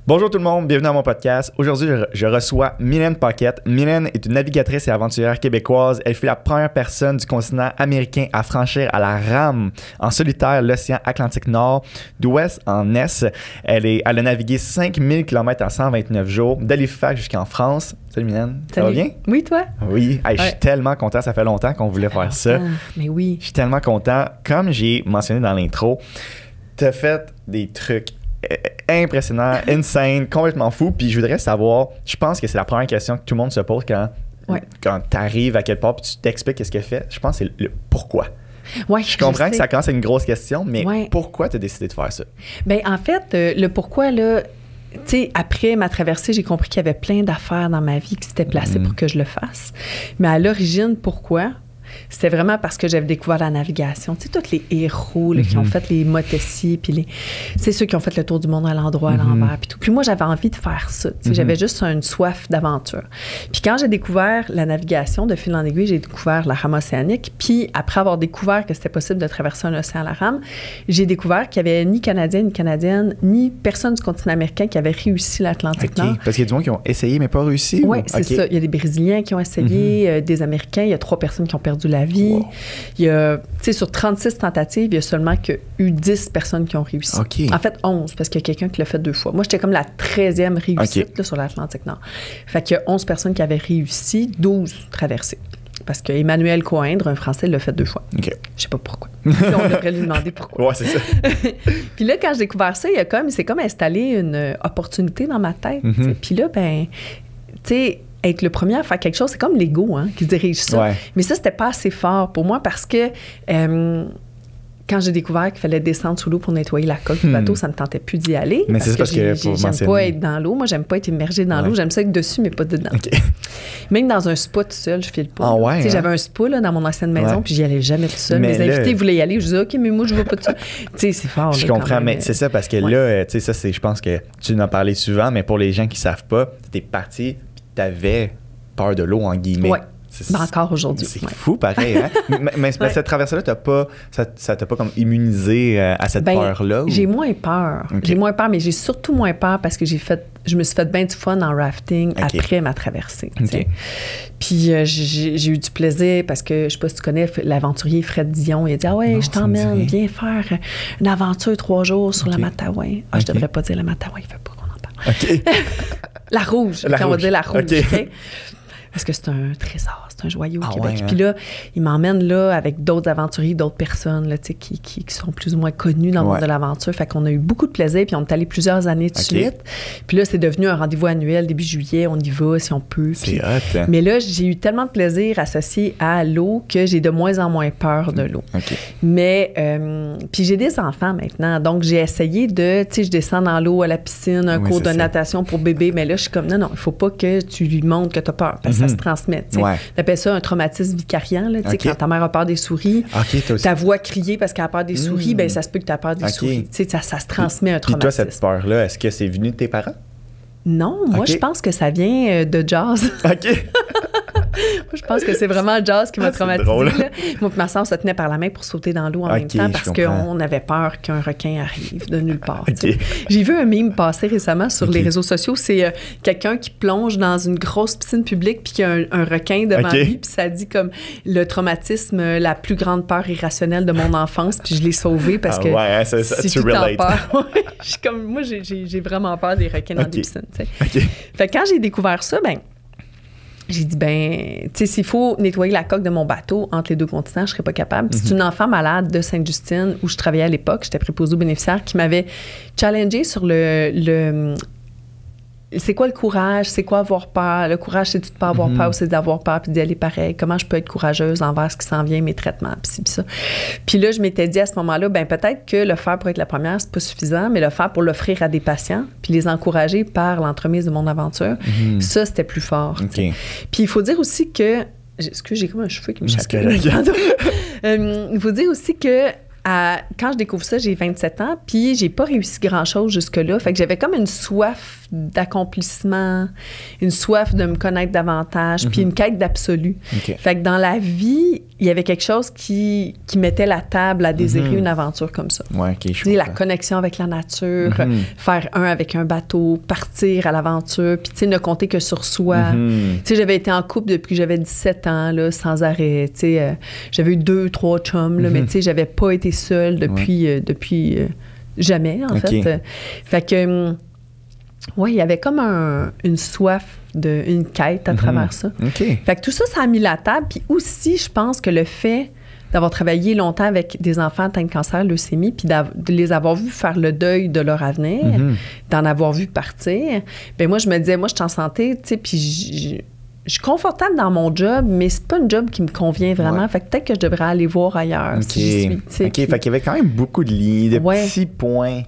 Bonjour tout le monde, bienvenue à mon podcast. Aujourd'hui, je reçois Mylène Paquette. Mylène est une navigatrice et aventurière québécoise. Elle fut la première personne du continent américain à franchir à la rame en solitaire l'océan Atlantique Nord, d'ouest en est. Elle a navigué 5000 km en 129 jours, d'Halifax jusqu'en France. Salut Mylène, ça va bien? Oui, toi? Oui, je suis tellement content, ça fait longtemps qu'on voulait faire ça. Mais oui. Je suis tellement content. Comme j'ai mentionné dans l'intro, tu as fait des trucs impressionnant, insane, complètement fou. Puis je voudrais savoir, je pense que c'est la première question que tout le monde se pose quand tu arrives à quelque part puis tu t'expliques qu'est-ce qu'elle fait. Je pense que c'est le pourquoi. Ouais, je comprends que ça commence à être une grosse question, mais pourquoi tu as décidé de faire ça? Bien, en fait, le pourquoi, là, tu sais, après ma traversée, j'ai compris qu'il y avait plein d'affaires dans ma vie qui s'étaient placées pour que je le fasse. Mais à l'origine, pourquoi? C'était vraiment parce que j'avais découvert la navigation. Tu sais, tous les héros là, qui ont fait les motessis, puis c'est ceux qui ont fait le tour du monde à l'endroit, à l'envers, puis tout. Puis moi, j'avais envie de faire ça. Tu sais, j'avais juste une soif d'aventure. Puis quand j'ai découvert la navigation, de fil en aiguille, j'ai découvert la rame océanique. Puis après avoir découvert que c'était possible de traverser un océan à la rame, j'ai découvert qu'il n'y avait ni Canadien, ni Canadienne, ni personne du continent américain qui avait réussi l'Atlantique Nord. Parce qu'il y a du monde qui ont essayé, mais pas réussi? Oui, c'est ça. Il y a des Brésiliens qui ont essayé, des Américains. Il y a 3 personnes qui ont perdu la vie. Wow. Il y a, tu sais, sur 36 tentatives, il y a seulement eu 10 personnes qui ont réussi. Okay. En fait, 11, parce qu'il y a quelqu'un qui l'a fait 2 fois. Moi, j'étais comme la 13e réussite là, sur l'Atlantique Nord. Fait qu'il y a 11 personnes qui avaient réussi, 12 traversées. Parce que Emmanuel Coindre, un Français, l'a fait 2 fois. Okay. Je sais pas pourquoi. Puis on devrait lui demander pourquoi. Ouais, c'est ça. Puis là, quand j'ai découvert ça, c'est comme installé une opportunité dans ma tête. Puis là, ben, tu sais, être le premier à faire quelque chose, c'est comme l'ego qui dirige ça. Ouais. Mais ça, c'était pas assez fort pour moi parce que quand j'ai découvert qu'il fallait descendre sous l'eau pour nettoyer la coque du bateau, ça me tentait plus d'y aller. Mais c'est parce que j'aime pas être dans l'eau. Moi, j'aime pas être immergée dans l'eau. J'aime ça être dessus, mais pas dedans. Okay. Même dans un spa tout seul, je file pas. Ah ouais, j'avais un spa là, dans mon ancienne maison, puis j'y allais jamais tout seul. Mes invités voulaient y aller. Je disais, OK, mais moi, je vais pas tout seul. Tu sais, c'est fort. Je comprends, mais c'est ça parce que là, tu sais, ça, c'est, je pense que tu en as parlé souvent, mais pour les gens qui savent pas, t'es parti, puis t'avais peur de l'eau, en guillemets. Oui. Encore aujourd'hui. C'est fou, pareil. Hein? mais cette traversée-là, ça t'a pas comme immunisé à cette peur-là? Ou? J'ai moins peur. Okay. J'ai moins peur, mais j'ai surtout moins peur parce que je me suis fait bien du fun en rafting après ma traversée. Okay. Puis j'ai eu du plaisir parce que, je sais pas si tu connais l'aventurier Fred Dion. Il a dit, ah ouais, je t'emmène, viens faire une aventure 3 jours sur la Matawan. Ah, je devrais pas dire la Matawan, il fait pas qu'on en parle. Okay. La rouge, on va dire la rouge. Okay. Parce que c'est un trésor, c'est un joyau au Québec. Puis là, il m'emmène là avec d'autres aventuriers, d'autres personnes là, qui sont plus ou moins connues dans le monde de l'aventure. Fait qu'on a eu beaucoup de plaisir, puis on est allé plusieurs années de suite. Puis là, c'est devenu un rendez-vous annuel, début juillet, on y va si on peut. C'est hot. Mais là, j'ai eu tellement de plaisir associé à l'eau que j'ai de moins en moins peur de l'eau. Okay. Mais, puis j'ai des enfants maintenant, donc j'ai essayé de, tu sais, je descends dans l'eau à la piscine, un cours de natation pour bébé, mais là, je suis comme, non, il faut pas que tu lui montres que tu as peur, parce que ça se transmet. On appelle ça un traumatisme vicariant. Là, quand ta mère a peur des souris, ta voix crier parce qu'elle a peur des souris, ben ça se peut que tu as peur des souris. Ça se transmet un traumatisme. Puis toi, cette peur-là, est-ce que c'est venu de tes parents? Non, moi, je pense que ça vient de jazz. OK. Moi, je pense que c'est vraiment le jazz qui m'a traumatisée. Moi et ma soeur se tenait par la main pour sauter dans l'eau en même temps parce qu'on avait peur qu'un requin arrive de nulle part. J'ai vu un meme passer récemment sur les réseaux sociaux. C'est quelqu'un qui plonge dans une grosse piscine publique puis qu'il y a un requin devant lui. Puis ça dit comme le traumatisme, la plus grande peur irrationnelle de mon enfance. Puis je l'ai sauvé parce que si tu t'en peur. Moi, j'ai vraiment peur des requins dans des piscines. Fait que quand j'ai découvert ça, j'ai dit, tu sais, s'il faut nettoyer la coque de mon bateau entre les 2 continents, je serais pas capable. C'est une enfant malade de Sainte-Justine où je travaillais à l'époque, j'étais préposée aux bénéficiaires, qui m'avait challengée sur c'est quoi le courage? C'est quoi avoir peur? Le courage, c'est de pas avoir peur ou c'est d'avoir peur puis d'y aller pareil? Comment je peux être courageuse envers ce qui s'en vient, mes traitements, puis ça. Puis là, je m'étais dit à ce moment-là, peut-être que le faire pour être la première, c'est pas suffisant, mais le faire pour l'offrir à des patients puis les encourager par l'entremise de mon aventure, ça, c'était plus fort. Puis il faut dire aussi que... Excusez, j'ai comme un cheveu qui me chatouille. Il faut dire aussi que quand je découvre ça, j'ai 27 ans, puis j'ai pas réussi grand-chose jusque-là. Fait que j'avais comme une soif d'accomplissement, une soif de me connaître davantage, puis une quête d'absolu. Fait que dans la vie, il y avait quelque chose qui mettait la table à désirer une aventure comme ça. Ouais, je comprends. La connexion avec la nature, faire un avec un bateau, partir à l'aventure, puis tu sais, ne compter que sur soi. Tu sais, j'avais été en couple depuis que j'avais 17 ans, là, sans arrêt. Tu sais, j'avais eu 2-3 chums, là, mais tu sais, j'avais pas été seule depuis jamais, en fait. Fait que, ouais, il y avait comme une soif, une quête à travers ça. Fait que tout ça, ça a mis la table. Puis aussi, je pense que le fait d'avoir travaillé longtemps avec des enfants atteints de cancer, leucémie, puis de les avoir vus faire le deuil de leur avenir, d'en avoir vu partir, bien moi, je me disais, moi, je suis en santé, tu sais, puis je suis confortable dans mon job, mais c'est pas un job qui me convient vraiment. Fait que peut-être que je devrais aller voir ailleurs si j'y suis. Fait qu'il y avait quand même beaucoup de liens, de petits points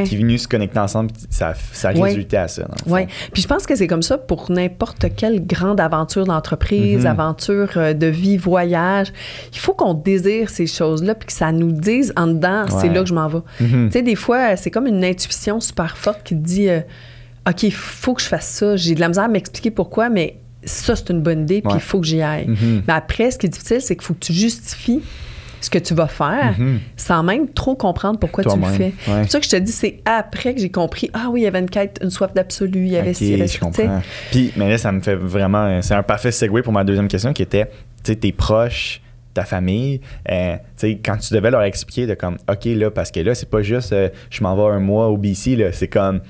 qui venaient se connecter ensemble. Ça a résulté à ça. Oui. Puis je pense que c'est comme ça pour n'importe quelle grande aventure d'entreprise, aventure de vie, voyage. Il faut qu'on désire ces choses-là puis que ça nous dise en dedans, c'est là que je m'en vais. Tu sais, des fois, c'est comme une intuition super forte qui te dit OK, il faut que je fasse ça. J'ai de la misère à m'expliquer pourquoi, mais ça, c'est une bonne idée, puis il faut que j'y aille. Mais après, ce qui est difficile, c'est qu'il faut que tu justifies ce que tu vas faire sans même trop comprendre pourquoi tu le fais. C'est pour ça que je te dis, c'est après que j'ai compris, ah oui, il y avait une quête, une soif d'absolu, il y avait ci, il y avait ça. Je comprends. Puis, mais là, ça me fait vraiment... C'est un parfait segue pour ma deuxième question qui était, tu sais, tes proches, ta famille, tu sais, quand tu devais leur expliquer de comme, OK, là, parce que là, c'est pas juste je m'en vais un mois au BC, là, c'est comme,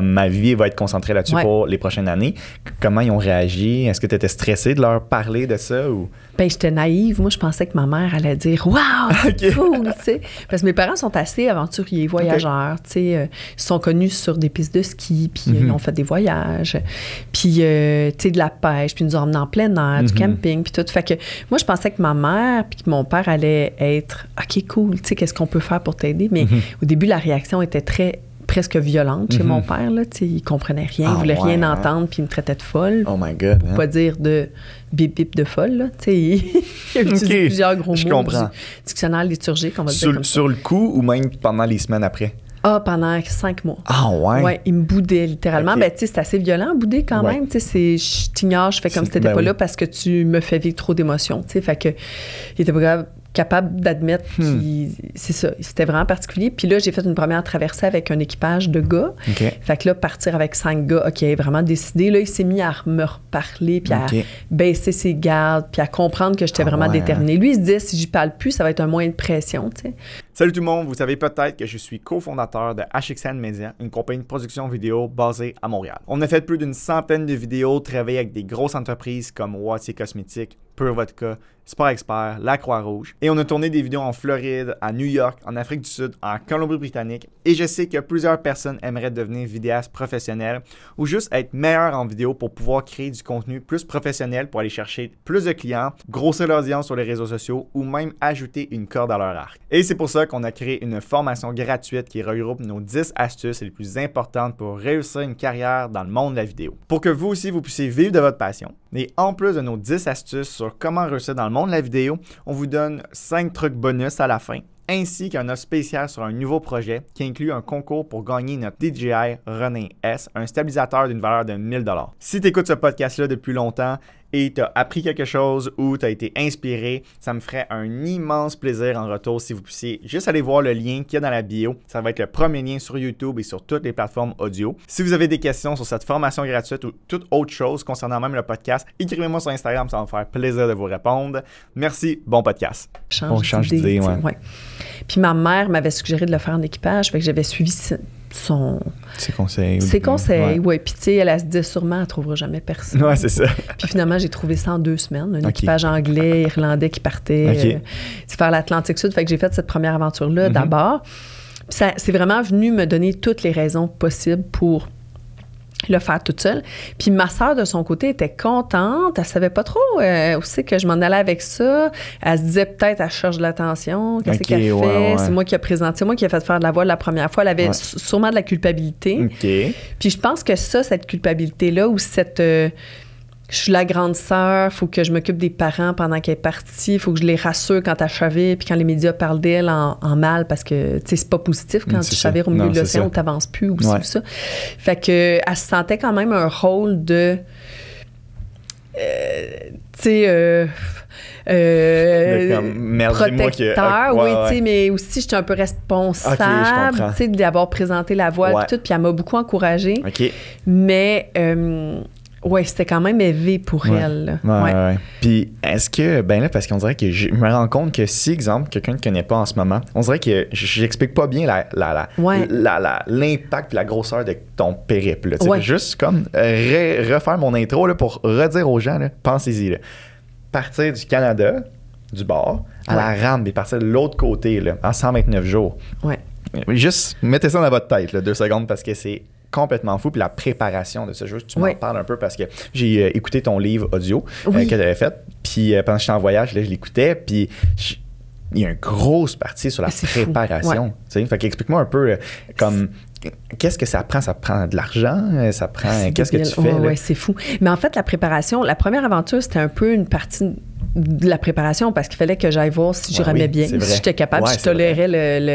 ma vie va être concentrée là-dessus pour les prochaines années. Comment ils ont réagi? Est-ce que tu étais stressée de leur parler de ça ou... Ben, j'étais naïve. Moi, je pensais que ma mère allait dire « Wow, c'est cool! » tu sais. Parce que mes parents sont assez aventuriers, voyageurs. Tu sais, ils sont connus sur des pistes de ski, puis ils ont fait des voyages. Puis, tu sais, de la pêche, puis ils nous ont emmenés en plein air, du camping, puis tout. Fait que moi, je pensais que ma mère puis que mon père allait être « OK, cool, tu sais, qu'est-ce qu'on peut faire pour t'aider? » Mais au début, la réaction était presque violente chez mon père. Là, il comprenait rien, il voulait rien entendre, puis il me traitait de folle. Oh my God. Pour pas dire de bip-bip de folle. Là. Il a utilisé plusieurs gros mots du dictionnaire liturgique, on va dire comme ça. Sur le coup ou même pendant les semaines après? Ah, pendant 5 mois. Ah ouais? Ouais, il me boudait littéralement. Ben, tu sais, c'est assez violent, bouder quand même. Tu sais, je t'ignore, je fais comme si t'étais pas là parce que tu me fais vivre trop d'émotions. Tu sais, fait que il était pas capable d'admettre c'est ça. C'était vraiment particulier. Puis là, j'ai fait une première traversée avec un équipage de gars. Fait que là, partir avec 5 gars, OK, vraiment décidé. Là, il s'est mis à me reparler, puis à baisser ses gardes, puis à comprendre que j'étais vraiment déterminée. Lui, il se disait, si j'y parle plus, ça va être un moyen de pression, tu sais. Salut tout le monde, vous savez peut-être que je suis cofondateur de HXN Media, une compagnie de production vidéo basée à Montréal. On a fait plus d'une centaine de vidéos, travaillé avec des grosses entreprises comme Wattier Cosmétiques, Pure Vodka, Sport Expert, La Croix-Rouge. Et on a tourné des vidéos en Floride, à New York, en Afrique du Sud, en Colombie-Britannique. Et je sais que plusieurs personnes aimeraient devenir vidéastes professionnels ou juste être meilleurs en vidéo pour pouvoir créer du contenu plus professionnel pour aller chercher plus de clients, grossir leur audience sur les réseaux sociaux ou même ajouter une corde à leur arc. Et c'est pour ça qu'on a créé une formation gratuite qui regroupe nos 10 astuces les plus importantes pour réussir une carrière dans le monde de la vidéo. Pour que vous aussi, vous puissiez vivre de votre passion. Et en plus de nos 10 astuces sur comment réussir dans le monde de la vidéo, on vous donne 5 trucs bonus à la fin, ainsi qu'un offre spécial sur un nouveau projet qui inclut un concours pour gagner notre DJI Ronin S, un stabilisateur d'une valeur de 1000 $. Si tu écoutes ce podcast-là depuis longtemps et tu as appris quelque chose ou tu as été inspiré, ça me ferait un immense plaisir en retour si vous puissiez juste aller voir le lien qu'il y a dans la bio. Ça va être le premier lien sur YouTube et sur toutes les plateformes audio. Si vous avez des questions sur cette formation gratuite ou toute autre chose concernant même le podcast, écrivez-moi sur Instagram, ça va me faire plaisir de vous répondre. Merci, bon podcast. On change d'idée, ouais. Puis ma mère m'avait suggéré de le faire en équipage, fait que j'avais suivi ses conseils, oui. Puis, tu sais, elle se disait sûrement, elle ne trouvera jamais personne. Oui, c'est ça. Puis, finalement, j'ai trouvé ça en 2 semaines. Un équipage anglais, irlandais qui partait faire l'Atlantique Sud. Fait que j'ai fait cette première aventure-là d'abord. Puis, c'est vraiment venu me donner toutes les raisons possibles pour le faire toute seule. Puis ma sœur, de son côté, était contente. Elle savait pas trop aussi que je m'en allais avec ça. Elle se disait peut-être, elle cherche de l'attention. Qu'est-ce qu'elle fait? Ouais. C'est moi qui ai présenté, c'est moi qui ai fait faire de la voile la première fois. Elle avait sûrement de la culpabilité. Puis je pense que cette culpabilité-là ou cette je suis la grande sœur, il faut que je m'occupe des parents pendant qu'elle est partie, il faut que je les rassure quand elle chavire, puis quand les médias parlent d'elle en mal, parce que, tu sais, c'est pas positif quand tu chavires au milieu de l'océan où t'avances plus ou ça. Fait que, elle se sentait quand même un rôle de... protecteur, oui, mais aussi j'étais un peu responsable, d'avoir présenté la voile et tout, puis elle m'a beaucoup encouragée. Mais c'était quand même élevé pour elle. Puis est-ce que, parce qu'on dirait que je me rends compte que si, exemple, quelqu'un ne connaît pas en ce moment, on dirait que j'explique pas bien l'impact et la grosseur de ton périple. Juste comme refaire mon intro là, pour redire aux gens, là, pensez-y, là, partir du Canada, du bord, à la rame, et partir de l'autre côté là, en 129 jours. Juste mettez ça dans votre tête, là, 2 secondes, parce que c'est complètement fou. Puis la préparation de ce jeu, tu m'en parles un peu parce que j'ai écouté ton livre audio que tu avais fait. Puis pendant que j'étais en voyage, là, je l'écoutais. Puis il y a une grosse partie sur la préparation. Fait qu'explique-moi un peu comme... Qu'est-ce que ça prend? Ça prend de l'argent? Ça prend... Qu'est-ce que tu fais? Oui, c'est fou. Mais en fait, la préparation, la première aventure, c'était un peu une partie de la préparation parce qu'il fallait que j'aille voir si je ramais bien, si j'étais capable, si je tolérais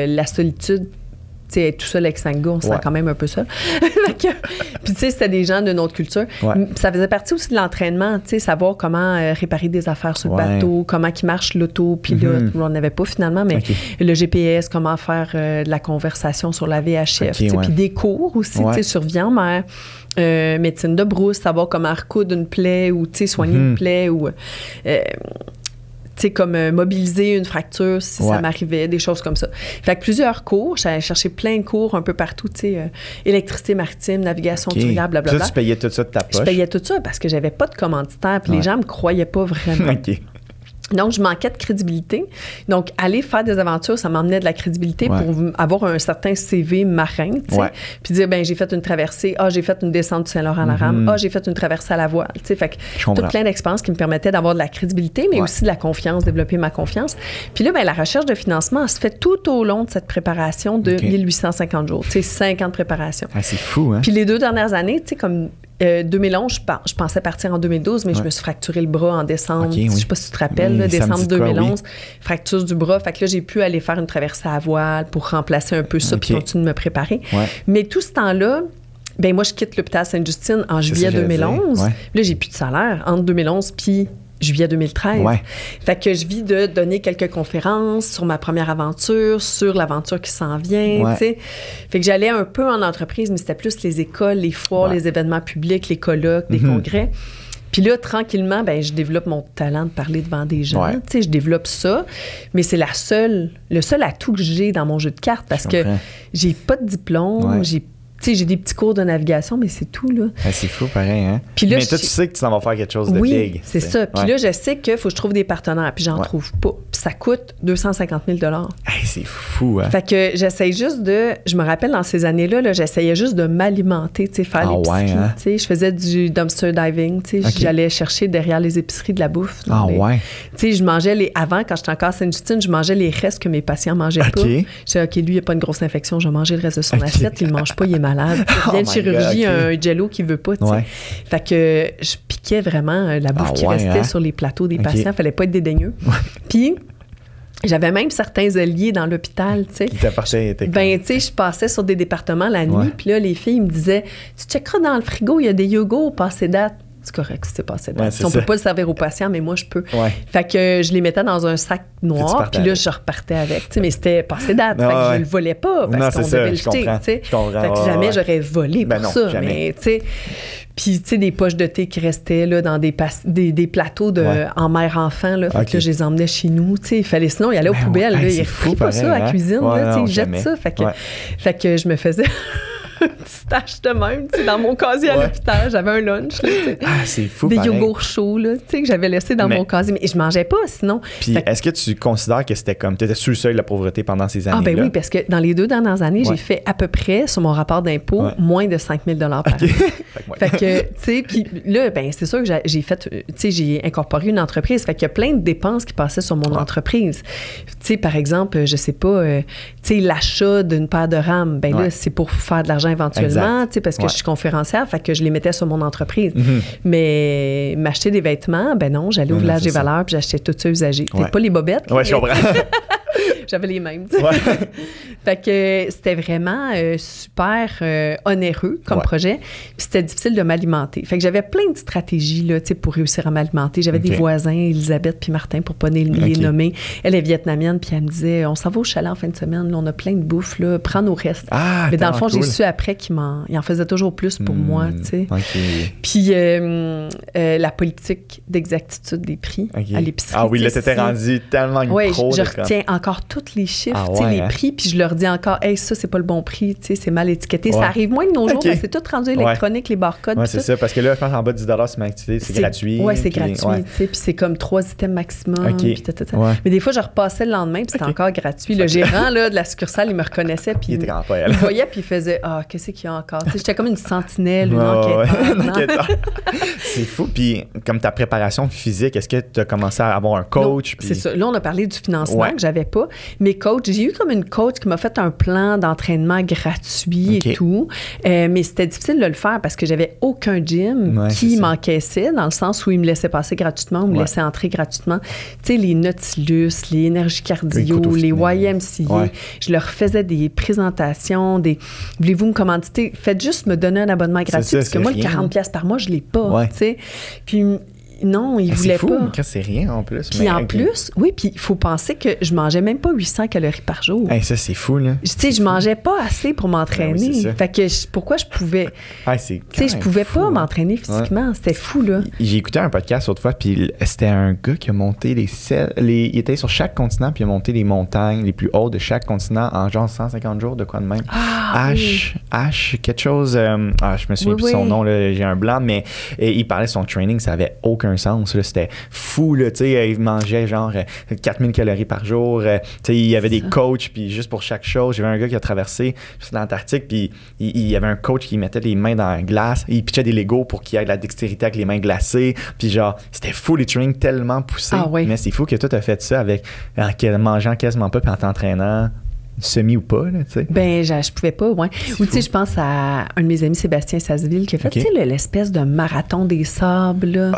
la solitude. Tu sais, être tout seul avec 5 gars, on se sent quand même un peu seul. Puis, tu sais, c'était des gens d'une autre culture. Ça faisait partie aussi de l'entraînement, tu sais, savoir comment réparer des affaires sur le bateau, comment qui marche l'autopilote. On n'avait pas finalement, mais le GPS, comment faire de la conversation sur la VHF. Puis des cours aussi, tu sais, sur vie en mer. Médecine de brousse, savoir comment recoudre une plaie ou, tu sais, soigner une plaie ou... tu sais, comme mobiliser une fracture si ça m'arrivait, des choses comme ça. Fait que plusieurs cours, j'allais chercher plein de cours un peu partout, tu sais, électricité maritime, navigation tunnelière, blablabla. Ça, tu payais tout ça de ta poche? Je payais tout ça parce que j'avais pas de commanditaire, puis les gens me croyaient pas vraiment. Donc, je manquais de crédibilité. Donc, aller faire des aventures, ça m'emmenait de la crédibilité pour avoir un certain CV marin, tu sais. Puis dire, j'ai fait une traversée. J'ai fait une descente du Saint-Laurent à la rame. J'ai fait une traversée à la voile, tu sais. Fait que tout plein d'expériences qui me permettaient d'avoir de la crédibilité, mais aussi de la confiance, développer ma confiance. Puis là, la recherche de financement, elle se fait tout au long de cette préparation de 1850 jours. Tu sais, 5 ans de préparation. C'est fou, hein? Puis les 2 dernières années, tu sais, comme... 2011, je pensais partir en 2012, mais je me suis fracturé le bras en décembre. Je sais pas si tu te rappelles, décembre 2011, fracture du bras. Fait que là, j'ai pu aller faire une traversée à voile pour remplacer un peu ça puis continuer de me préparer. Mais tout ce temps-là, moi, je quitte l'hôpital Sainte-Justine en juillet 2011. Là, j'ai plus de salaire entre 2011 puis juillet 2013. Fait que je vis de donner quelques conférences sur ma première aventure, sur l'aventure qui s'en vient, tu sais. Fait que j'allais un peu en entreprise, mais c'était plus les écoles, les foires, les événements publics, les colloques, des congrès. Puis là, tranquillement, je développe mon talent de parler devant des gens. Tu sais, je développe ça, mais c'est le seul atout que j'ai dans mon jeu de cartes parce que j'ai pas de diplôme, tu sais, j'ai des petits cours de navigation, mais c'est tout, là. C'est fou, pareil, hein? Puis là, mais toi, tu sais que tu t'en vas faire quelque chose de big. C'est ça. Puis là, je sais qu'il faut que je trouve des partenaires, puis j'en trouve pas. Puis ça coûte 250 000 c'est fou, hein? Fait que j'essaye juste de... Je me rappelle, dans ces années-là, j'essayais juste de m'alimenter, tu sais, faire l'épicerie. Tu sais, je faisais du dumpster diving, tu sais. J'allais chercher derrière les épiceries de la bouffe. Tu sais, je mangeais avant, quand j'étais encore à Sainte-Justine, je mangeais les restes que mes patients mangeaient pas. Je disais, OK, lui, il n'y a pas une grosse infection, je vais manger le reste de son assiette. Il ne mange pas, il est malade. Il vient de chirurgie, un jello qui veut pas, tu sais. Fait que je piquais vraiment la bouffe qui restait sur les plateaux des patients. Fallait pas être dédaigneux. Puis, j'avais même certains alliés dans l'hôpital, tu sais. Qui t'appartenaient. Tu sais, je passais sur des départements la nuit, puis là, les filles me disaient, tu checkeras dans le frigo, il y a des yogourts passés date. C'est correct, c'est passé date. On peut pas le servir aux patients, mais moi, je peux. Fait que je les mettais dans un sac noir, puis là, je repartais avec. Tu sais, mais c'était passé date. Fait que je le volais pas parce qu'on devait le jeter, tu sais. Fait que jamais j'aurais volé pour ça. Jamais. Mais, tu sais... Puis, tu sais, des poches de thé qui restaient là, dans des plateaux en mère-enfant. Là, fait que là, je les emmenais chez nous. Tu sais, il fallait sinon, il allait aux poubelles. Là, il ne pas ça à la cuisine. Là, il jette ça. Fait que je me faisais... une petite tâche de même, tu sais, dans mon casier à l'hôpital, j'avais un lunch, là, tu sais. C'est fou, des yogourts chauds, là, tu sais, que j'avais laissé dans mon casier, mais je mangeais pas, sinon. Puis, est-ce que tu considères que c'était comme, tu étais sur le seuil de la pauvreté pendant ces années-là? Oui, parce que dans les 2 dernières années, j'ai fait à peu près, sur mon rapport d'impôt, moins de 5 000 par année. Fait que, tu sais, puis là, c'est sûr que j'ai fait, tu sais, j'ai incorporé une entreprise, fait qu'il y a plein de dépenses qui passaient sur mon entreprise. Tu sais, par exemple, je sais pas, tu sais, l'achat d'une paire de rames, là, c'est pour faire de l'argent l'argent éventuellement, tu sais, parce que je suis conférencière, fait que je les mettais sur mon entreprise. Mais m'acheter des vêtements, ben non, j'allais au Village des Valeurs puis j'achetais tout ça usagé. Pas les bobettes. Ouais, je comprends. J'avais les mêmes, tu sais. Fait que c'était vraiment super onéreux comme projet. Puis c'était difficile de m'alimenter. Fait que j'avais plein de stratégies là, tu sais, pour réussir à m'alimenter. J'avais des voisins, Elisabeth puis Martin, pour pas les nommer. Elle est vietnamienne, puis elle me disait, on s'en va au chalet en fin de semaine, là, on a plein de bouffe, là, prends nos restes. Mais dans le fond, j'ai su après qu'il en faisait toujours plus pour moi, tu sais. Puis la politique d'exactitude des prix à l'épicerie. Ah oui, là, t'étais rendu tellement une pro. Oui, je retiens encore tous les chiffres, les prix, puis je leur dis encore, hey, ça, c'est pas le bon prix, tu sais, c'est mal étiqueté. Ça arrive moins de nos jours, parce que c'est tout rendu électronique, les barcodes. Oui, c'est ça, parce que là, je pense en bas de 10 $, c'est ma activité, c'est gratuit. Oui, c'est gratuit, tu sais, puis c'est comme 3 items maximum. Puis mais des fois, je repassais le lendemain, puis c'était encore gratuit. Le gérant là, de la succursale, il me reconnaissait, puis il voyait, puis il faisait, qu'est-ce qu'il y a encore? Tu sais, j'étais comme une sentinelle, une enquêteur. C'est fou. Puis, comme ta préparation physique, est-ce que tu as commencé à avoir un coach? C'est ça. Là, on a parlé du financement que j'avais pas. Mes coachs, j'ai eu comme une coach qui m'a fait un plan d'entraînement gratuit et tout. Mais c'était difficile de le faire parce que j'avais aucun gym qui m'encaissait, dans le sens où il me laissait passer gratuitement ou me laissait entrer gratuitement. Tu sais, les Nautilus, les énergies cardio, les YMCA. Je leur faisais des présentations, voulez-vous me commanditer? Faites juste me donner un abonnement gratuit parce que moi, le 40$ par mois, je l'ai pas. Tu sais. Puis non, il voulait pas. C'est rien en plus. Puis en plus, puis il faut penser que je mangeais même pas 800 calories par jour. Ça, c'est fou, là. Tu sais, je mangeais pas assez pour m'entraîner. Fait que pourquoi je pouvais... Tu sais, je pouvais pas m'entraîner physiquement. C'était fou, là. J'ai écouté un podcast autrefois, puis c'était un gars qui a monté il était sur chaque continent, puis il a monté les montagnes les plus hautes de chaque continent en genre 150 jours, de quoi de même. Quelque chose... je me souviens plus son nom, là, j'ai un blanc, mais il parlait de son training, ça avait aucun sens, là, c'était fou, là, tu sais, il mangeait genre 4000 calories par jour, tu sais, il y avait des coachs, puis juste pour chaque chose, j'avais un gars qui a traversé l'Antarctique, puis il y avait un coach qui mettait les mains dans la glace, il pitchait des Legos pour qu'il y ait de la dextérité avec les mains glacées, puis genre, c'était fou, les trainings tellement poussés, mais c'est fou que toi, t'as fait ça en mangeant quasiment pas, puis en t'entraînant semi ou pas, là, tu sais. Ben, je pouvais pas, Ou tu sais, je pense à un de mes amis, Sébastien Sasseville, qui a fait, tu sais, l'espèce de marathon des sables, là.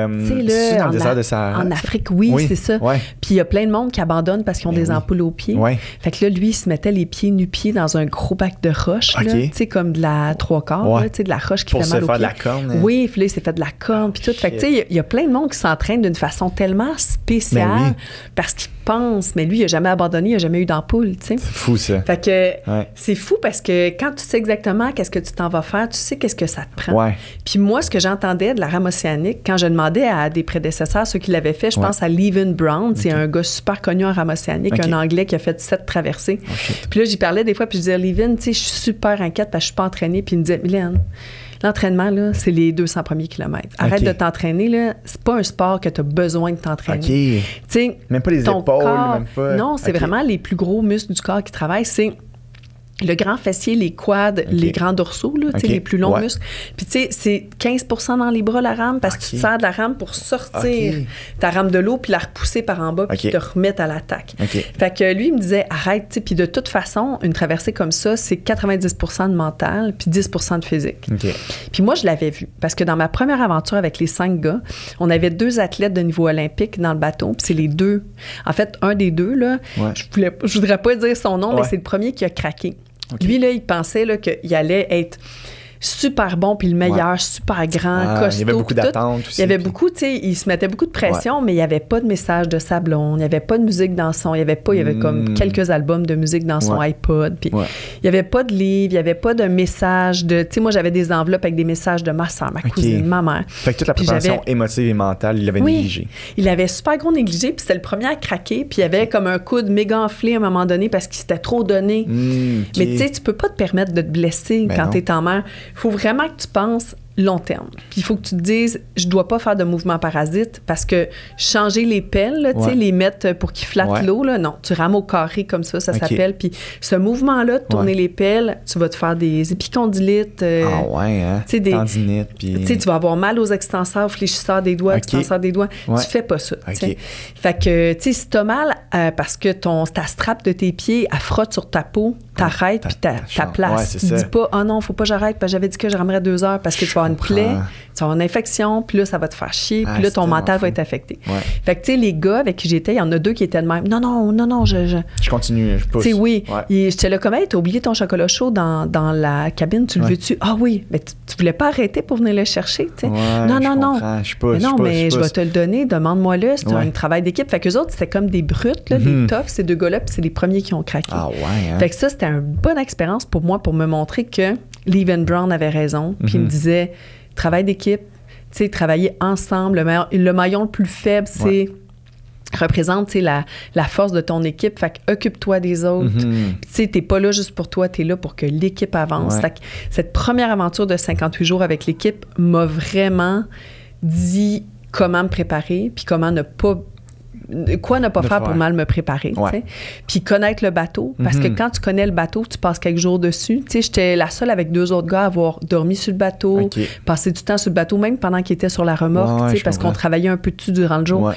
C'est dans le désert de Sahara. En Afrique, c'est ça. Puis il y a plein de monde qui abandonne parce qu'ils ont des ampoules aux pieds. Fait que là, lui, il se mettait les pieds nu-pieds dans un gros bac de roche, là, tu sais, comme de la 3/4, tu sais, de la roche qui fait mal aux pieds. Pour se faire de la corne. Oui, puis là, il s'est fait de la corne, puis tout. Fait que, tu sais, il y a plein de monde qui s'entraîne d'une façon tellement spéciale parce qu'ils pensent, mais lui, il n'a jamais abandonné, il n'a jamais eu d'ampoule, tu sais. C'est fou, ça. Fait que c'est fou parce que quand tu sais exactement qu'est-ce que tu t'en vas faire, tu sais qu'est-ce que ça te prend. Puis moi, ce que j'entendais de la rame océanique, quand je demandais à des prédécesseurs, ceux qui l'avaient fait, je pense à Levin Brown, c'est un gars super connu en rame océanique, un Anglais qui a fait 7 traversées. Puis là, j'y parlais des fois, puis je disais, Levin, tu sais, je suis super inquiète parce que je suis pas entraînée. Puis il me disait, Mylène, l'entraînement, là, c'est les 200 premiers kilomètres. Arrête de t'entraîner, là. C'est pas un sport que tu as besoin de t'entraîner. Même pas les épaules, même pas... Non, c'est vraiment les plus gros muscles du corps qui travaillent. C'est le grand fessier, les quads, les grands dorsaux, là, les plus longs muscles. Puis, tu sais, c'est 15% dans les bras, la rame, parce que tu te sers de la rame pour sortir ta rame de l'eau, puis la repousser par en bas, puis te remettre à l'attaque. Fait que lui, il me disait, arrête, tu sais, puis de toute façon, une traversée comme ça, c'est 90% de mental, puis 10% de physique. Puis moi, je l'avais vu, parce que dans ma première aventure avec les 5 gars, on avait 2 athlètes de niveau olympique dans le bateau, puis c'est les 2. En fait, un des 2, là, je voudrais pas dire son nom, mais c'est le premier qui a craqué. Lui, là, il pensait là, qu'il allait être super bon, puis le meilleur, super grand, costaud. Il y avait beaucoup d'attentes aussi. Il y avait beaucoup, tu sais, il se mettait beaucoup de pression, mais il n'y avait pas de message de sablon, il n'y avait pas de musique dans son, il y avait comme quelques albums de musique dans son iPod, puis il n'y avait pas de livre, il n'y avait pas de message de, tu sais, moi, j'avais des enveloppes avec des messages de ma soeur, ma cousine, ma mère. Fait que toute la préparation émotive et mentale, il l'avait négligée. Il l'avait super gros négligé, puis c'était le premier à craquer, puis il y avait comme un coude méga enflé à un moment donné parce qu'il s'était trop donné. Mais tu sais, tu peux pas te permettre de te blesser quand tu es en mer. Il faut vraiment que tu penses long terme. Puis il faut que tu te dises, je dois pas faire de mouvement parasite parce que changer les pelles, là, tu sais, les mettre pour qu'ils flattent l'eau, là, non, tu rames au carré comme ça s'appelle. Puis ce mouvement-là, de tourner les pelles, tu vas te faire des épicondylites. Tendinites. Puis... Tu vas avoir mal aux extenseurs, fléchisseurs des doigts, extenseurs des doigts. Tu fais pas ça. Fait que, tu sais, si t'as mal parce que ta strap de tes pieds, elle frotte sur ta peau, t'arrêtes puis ta place. Tu dis pas, oh non, faut pas que j'arrête, parce que j'avais dit que je ramerais 2 heures parce que tu vas avoir une plaie, tu vas avoir une infection, puis là, ça va te faire chier, puis là, ton mental va être affecté. Fait que, tu sais, les gars avec qui j'étais, il y en a 2 qui étaient de même. Non, je continue, je pousse. Tu sais, oui. J'étais là, comme, hey, t'as oublié ton chocolat chaud dans la cabine, tu le veux-tu? Ah oui, mais tu voulais pas arrêter pour venir le chercher, tu sais. Non. Je pousse. Mais je vais te le donner, demande-moi-le, c'est un travail d'équipe. Fait qu'eux autres, c'était comme des brutes, là, des toughs, ces 2 gars-là, puis c'est les premiers qui ont craqué. Fait que ça, c'était une bonne expérience pour moi pour me montrer que Leven Brown avait raison. Puis il me disait, travail d'équipe, tu sais, travailler ensemble. Le maillon le plus faible, c'est représente la force de ton équipe. Fait que occupe-toi des autres. Puis tu sais, t'es pas là juste pour toi, t'es là pour que l'équipe avance. Fait que cette première aventure de 58 jours avec l'équipe m'a vraiment dit comment me préparer, puis comment ne pas faire pour mal me préparer. Puis connaître le bateau, parce que quand tu connais le bateau, tu passes quelques jours dessus. Tu sais, j'étais la seule avec 2 autres gars à avoir dormi sur le bateau, passé du temps sur le bateau, même pendant qu'il était sur la remorque, tu sais, parce qu'on travaillait un peu dessus durant le jour.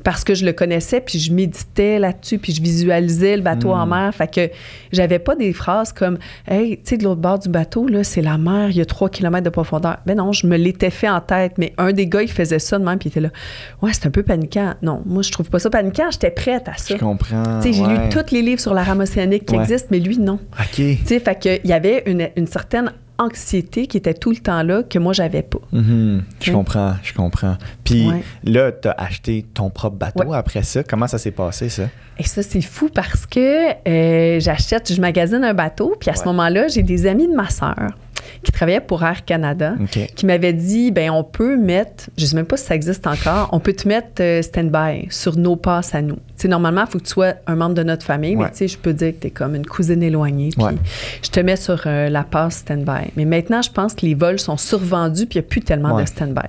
Parce que je le connaissais, puis je méditais là-dessus, puis je visualisais le bateau en mer. Fait que j'avais pas des phrases comme « Hey, tu sais, de l'autre bord du bateau, là, c'est la mer, il y a 3 km de profondeur. » Ben non, je me l'étais fait en tête. Mais un des gars, il faisait ça de même, puis il était là « Ouais, c'est un peu paniquant. » Non, moi, je trouve pas ça paniquant. J'étais prête à ça. Je comprends. Tu sais, j'ai lu tous les livres sur la rame océanique qui existent, mais lui, non. Tu sais, fait qu'il y avait une certaine anxiété qui était tout le temps là que moi j'avais pas. Je comprends. Puis là, t'as acheté ton propre bateau après ça. Comment ça s'est passé, ça? Et ça, c'est fou parce que je magasine un bateau, puis à ce moment-là, j'ai des amis de ma sœur qui travaillait pour Air Canada, qui m'avait dit, ben on peut mettre, je sais même pas si ça existe encore, on peut te mettre stand-by sur nos passes à nous. Tu sais, normalement, il faut que tu sois un membre de notre famille, mais tu sais, je peux dire que tu es comme une cousine éloignée, puis je te mets sur la passe stand-by. Mais maintenant, je pense que les vols sont survendus, puis il n'y a plus tellement de stand-by.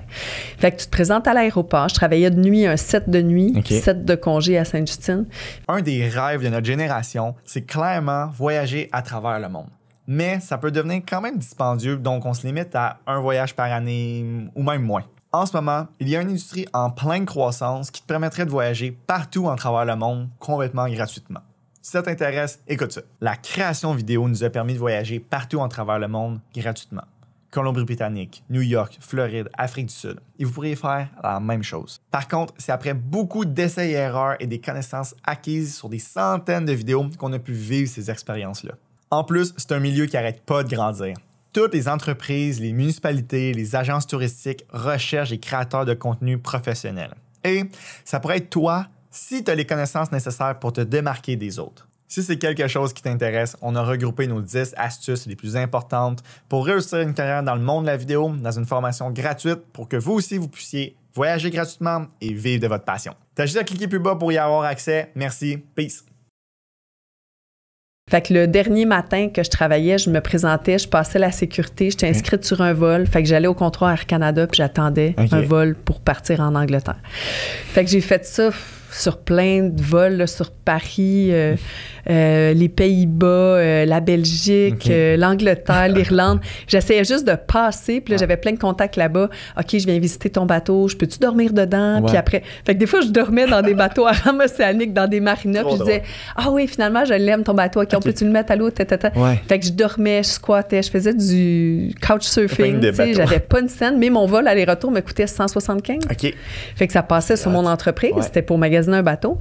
Fait que tu te présentes à l'aéroport. Je travaillais de nuit, un 7 de nuit, 7 de congé à Sainte-Justine. Un des rêves de notre génération, c'est clairement voyager à travers le monde. Mais ça peut devenir quand même dispendieux, donc on se limite à un voyage par année ou même moins. En ce moment, il y a une industrie en pleine croissance qui te permettrait de voyager partout à travers le monde complètement gratuitement. Si ça t'intéresse, écoute ça. La création vidéo nous a permis de voyager partout à travers le monde gratuitement. Colombie-Britannique, New York, Floride, Afrique du Sud. Et vous pourriez faire la même chose. Par contre, c'est après beaucoup d'essais et erreurs et des connaissances acquises sur des centaines de vidéos qu'on a pu vivre ces expériences-là. En plus, c'est un milieu qui n'arrête pas de grandir. Toutes les entreprises, les municipalités, les agences touristiques recherchent des créateurs de contenu professionnels. Et ça pourrait être toi si tu as les connaissances nécessaires pour te démarquer des autres. Si c'est quelque chose qui t'intéresse, on a regroupé nos 10 astuces les plus importantes pour réussir une carrière dans le monde de la vidéo dans une formation gratuite pour que vous aussi vous puissiez voyager gratuitement et vivre de votre passion. T'as juste à cliquer plus bas pour y avoir accès. Merci. Peace. Fait que le dernier matin que je travaillais, je me présentais, je passais la sécurité, j'étais inscrite sur un vol. Fait que j'allais au contrôle Air Canada puis j'attendais un vol pour partir en Angleterre. Fait que j'ai fait ça sur plein de vols, là, sur Paris, les Pays-Bas, la Belgique, l'Angleterre, l'Irlande. J'essayais juste de passer, puis là, j'avais plein de contacts là-bas. OK, je viens visiter ton bateau, je peux-tu dormir dedans? Puis après, fait que des fois, je dormais dans des bateaux à rame océanique, dans des marinas, puis je disais, ah oui, finalement, je l'aime, ton bateau, OK, on peut-tu le mettre à l'eau? Fait que je dormais, je squattais, je faisais du couchsurfing, tu sais, j'avais pas une scène, mais mon vol aller-retour me coûtait 175. Fait que ça passait sur mon entreprise, c'était pour magasiner un bateau.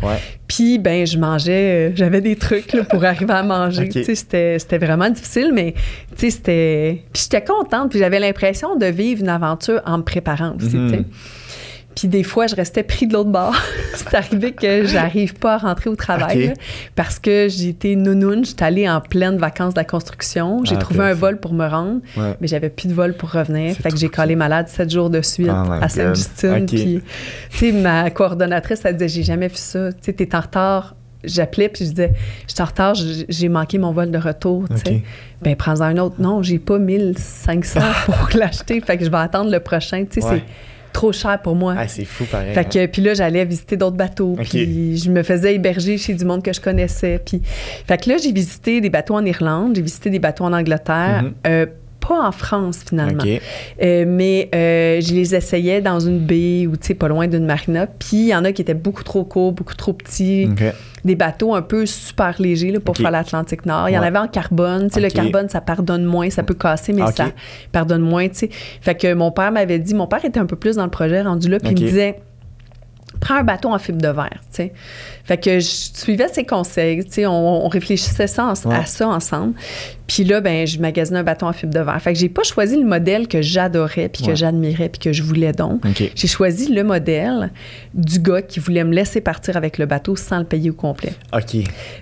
Puis, ben, je mangeais, j'avais des trucs là, pour arriver à manger. Tu sais, c'était vraiment difficile, mais tu sais, c'était... Puis j'étais contente, puis j'avais l'impression de vivre une aventure en me préparant aussi, tu sais. Puis des fois, je restais pris de l'autre bord. C'est arrivé que j'arrive pas à rentrer au travail là, parce que j'étais nounoune. J'étais allée en pleine vacances de la construction. J'ai trouvé un vol pour me rendre, mais j'avais plus de vol pour revenir. Fait que j'ai collé malade 7 jours de suite à Sainte-Justine. Puis, tu sais, ma coordonnatrice, elle disait, j'ai jamais vu ça. Tu sais, t'es en retard j'appelais puis je disais, je suis en retard, j'ai manqué mon vol de retour, tu sais. Ben, prends-en un autre. Non, j'ai pas 1500 pour l'acheter, fait que je vais attendre le prochain, tu sais, c'est trop cher pour moi. Ah, c'est fou, pareil. Fait que, puis là, j'allais visiter d'autres bateaux, puis je me faisais héberger chez du monde que je connaissais, puis... Fait que là, j'ai visité des bateaux en Irlande, j'ai visité des bateaux en Angleterre, pas en France, finalement. Mais je les essayais dans une baie ou, tu sais, pas loin d'une marina. Puis il y en a qui étaient beaucoup trop courts, beaucoup trop petits. Des bateaux un peu super légers là, pour faire l'Atlantique Nord. Il y en avait en carbone. Tu sais, le carbone, ça pardonne moins. Ça peut casser, mais ça pardonne moins, tu sais. Fait que mon père m'avait dit... Mon père était un peu plus dans le projet rendu là, puis il me disait... Prends un bateau en fibre de verre, tu sais. Fait que je suivais ses conseils, tu sais, on réfléchissait à ça ensemble. Puis là, ben je magasinais un bateau en fibre de verre. Fait que j'ai pas choisi le modèle que j'adorais, puis que j'admirais, puis que je voulais donc. J'ai choisi le modèle du gars qui voulait me laisser partir avec le bateau sans le payer au complet.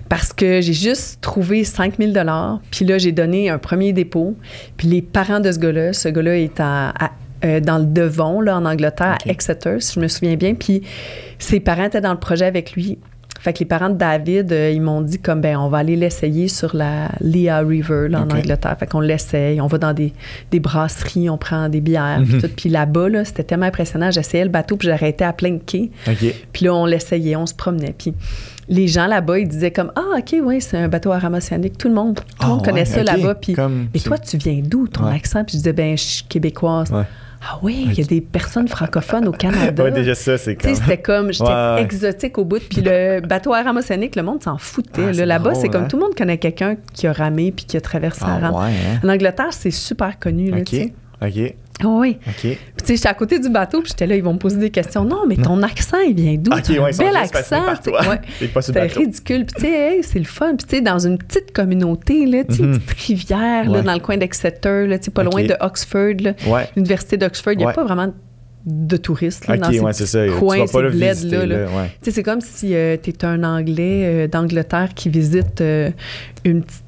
Parce que j'ai juste trouvé 5 000 $, puis là, j'ai donné un premier dépôt. Puis les parents de ce gars-là est dans le Devon, là, en Angleterre, à Exeter, si je me souviens bien. Puis ses parents étaient dans le projet avec lui. Fait que les parents de David, ils m'ont dit comme, ben on va aller l'essayer sur la Lea River, là, en Angleterre. Fait qu'on l'essaye, on va dans des brasseries, on prend des bières, puis tout. Puis là-bas, là, c'était tellement impressionnant. J'essayais le bateau, puis j'arrêtais à plein de quais. Puis là, on l'essayait, on se promenait. Puis les gens là-bas, ils disaient comme, ah, OK, oui, c'est un bateau à rame océanique. Tout le monde connaît ça là-bas. Puis, et toi, tu viens d'où, ton accent? Puis je disais, ben je suis québécoise. Ah oui, il y a des personnes francophones au Canada. Oui, déjà ça, c'est comme... C'était comme, j'étais exotique au bout. Puis le bateau à rame océanique, le monde s'en foutait. Là-bas, c'est comme tout le monde connaît quelqu'un qui a ramé puis qui a traversé la rame. En Angleterre, c'est super connu. Là, oui. Puis tu sais, j'étais à côté du bateau, puis j'étais là, ils vont me poser des questions. Non, mais ton accent, il vient d'où? Bel accent. C'était ridicule. Puis tu sais, c'est le fun. Puis tu sais, dans une petite communauté, là, une petite rivière, là, dans le coin d'Exeter, là, pas loin de Oxford, l'université d'Oxford, il n'y a pas vraiment de touristes là, dans ces coins, ces bleds-là. C'est comme si tu es un Anglais d'Angleterre qui visite une petite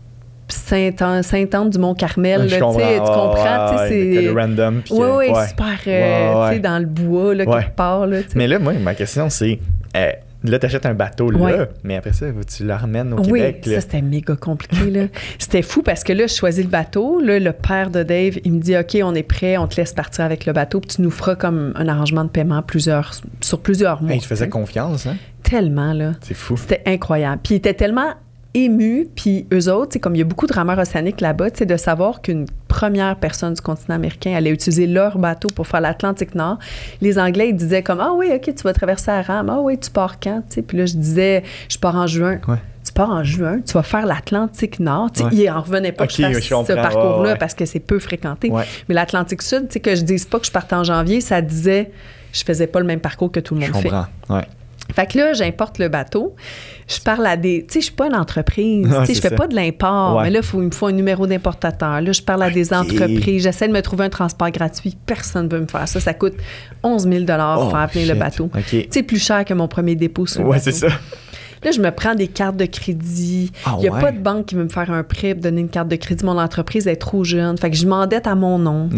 Sainte-Anne du Mont-Carmel, tu comprends? C'est random. Oui, super, dans le bois, là, quelque part. Là, mais là, moi, ma question, c'est, là, tu achètes un bateau, là, mais après ça, tu le ramènes au Québec. Oui, ça, c'était méga compliqué, là. C'était fou parce que là, je choisis le bateau. Là, le père de Dave, il me dit, OK, on est prêt, on te laisse partir avec le bateau, puis tu nous feras comme un arrangement de paiement sur plusieurs mois. Il te faisait confiance, hein? Tellement, là. C'est fou. C'était incroyable. Puis il était tellement ému, puis eux autres, c'est comme il y a beaucoup de rameurs océaniques là-bas, tu sais, de savoir qu'une première personne du continent américain allait utiliser leur bateau pour faire l'Atlantique Nord. Les Anglais, ils disaient comme, ah oui, OK, tu vas traverser la rame, ah oui, tu pars quand, tu sais, puis là, je disais, je pars en juin. Tu pars en juin, tu vas faire l'Atlantique Nord. Tu sais, il en revenait pas que je fasse ce parcours-là parce que c'est peu fréquenté. Mais l'Atlantique Sud, tu sais, que je dise pas que je parte en janvier, ça disait, je faisais pas le même parcours que tout le monde fait. Fait que là, j'importe le bateau. Je parle à des... Tu sais, je suis pas une entreprise. Tu sais, je fais pas de l'import. Mais là, il me faut un numéro d'importateur. Là, je parle à des entreprises. J'essaie de me trouver un transport gratuit. Personne ne veut me faire ça. Ça coûte 11 000 pour faire venir le bateau. Tu sais, plus cher que mon premier dépôt sur le bateau. C'est ça. Là, je me prends des cartes de crédit. Il n'y a pas de banque qui veut me faire un prêt pour donner une carte de crédit. Mon entreprise est trop jeune. Fait que je m'endette à mon nom.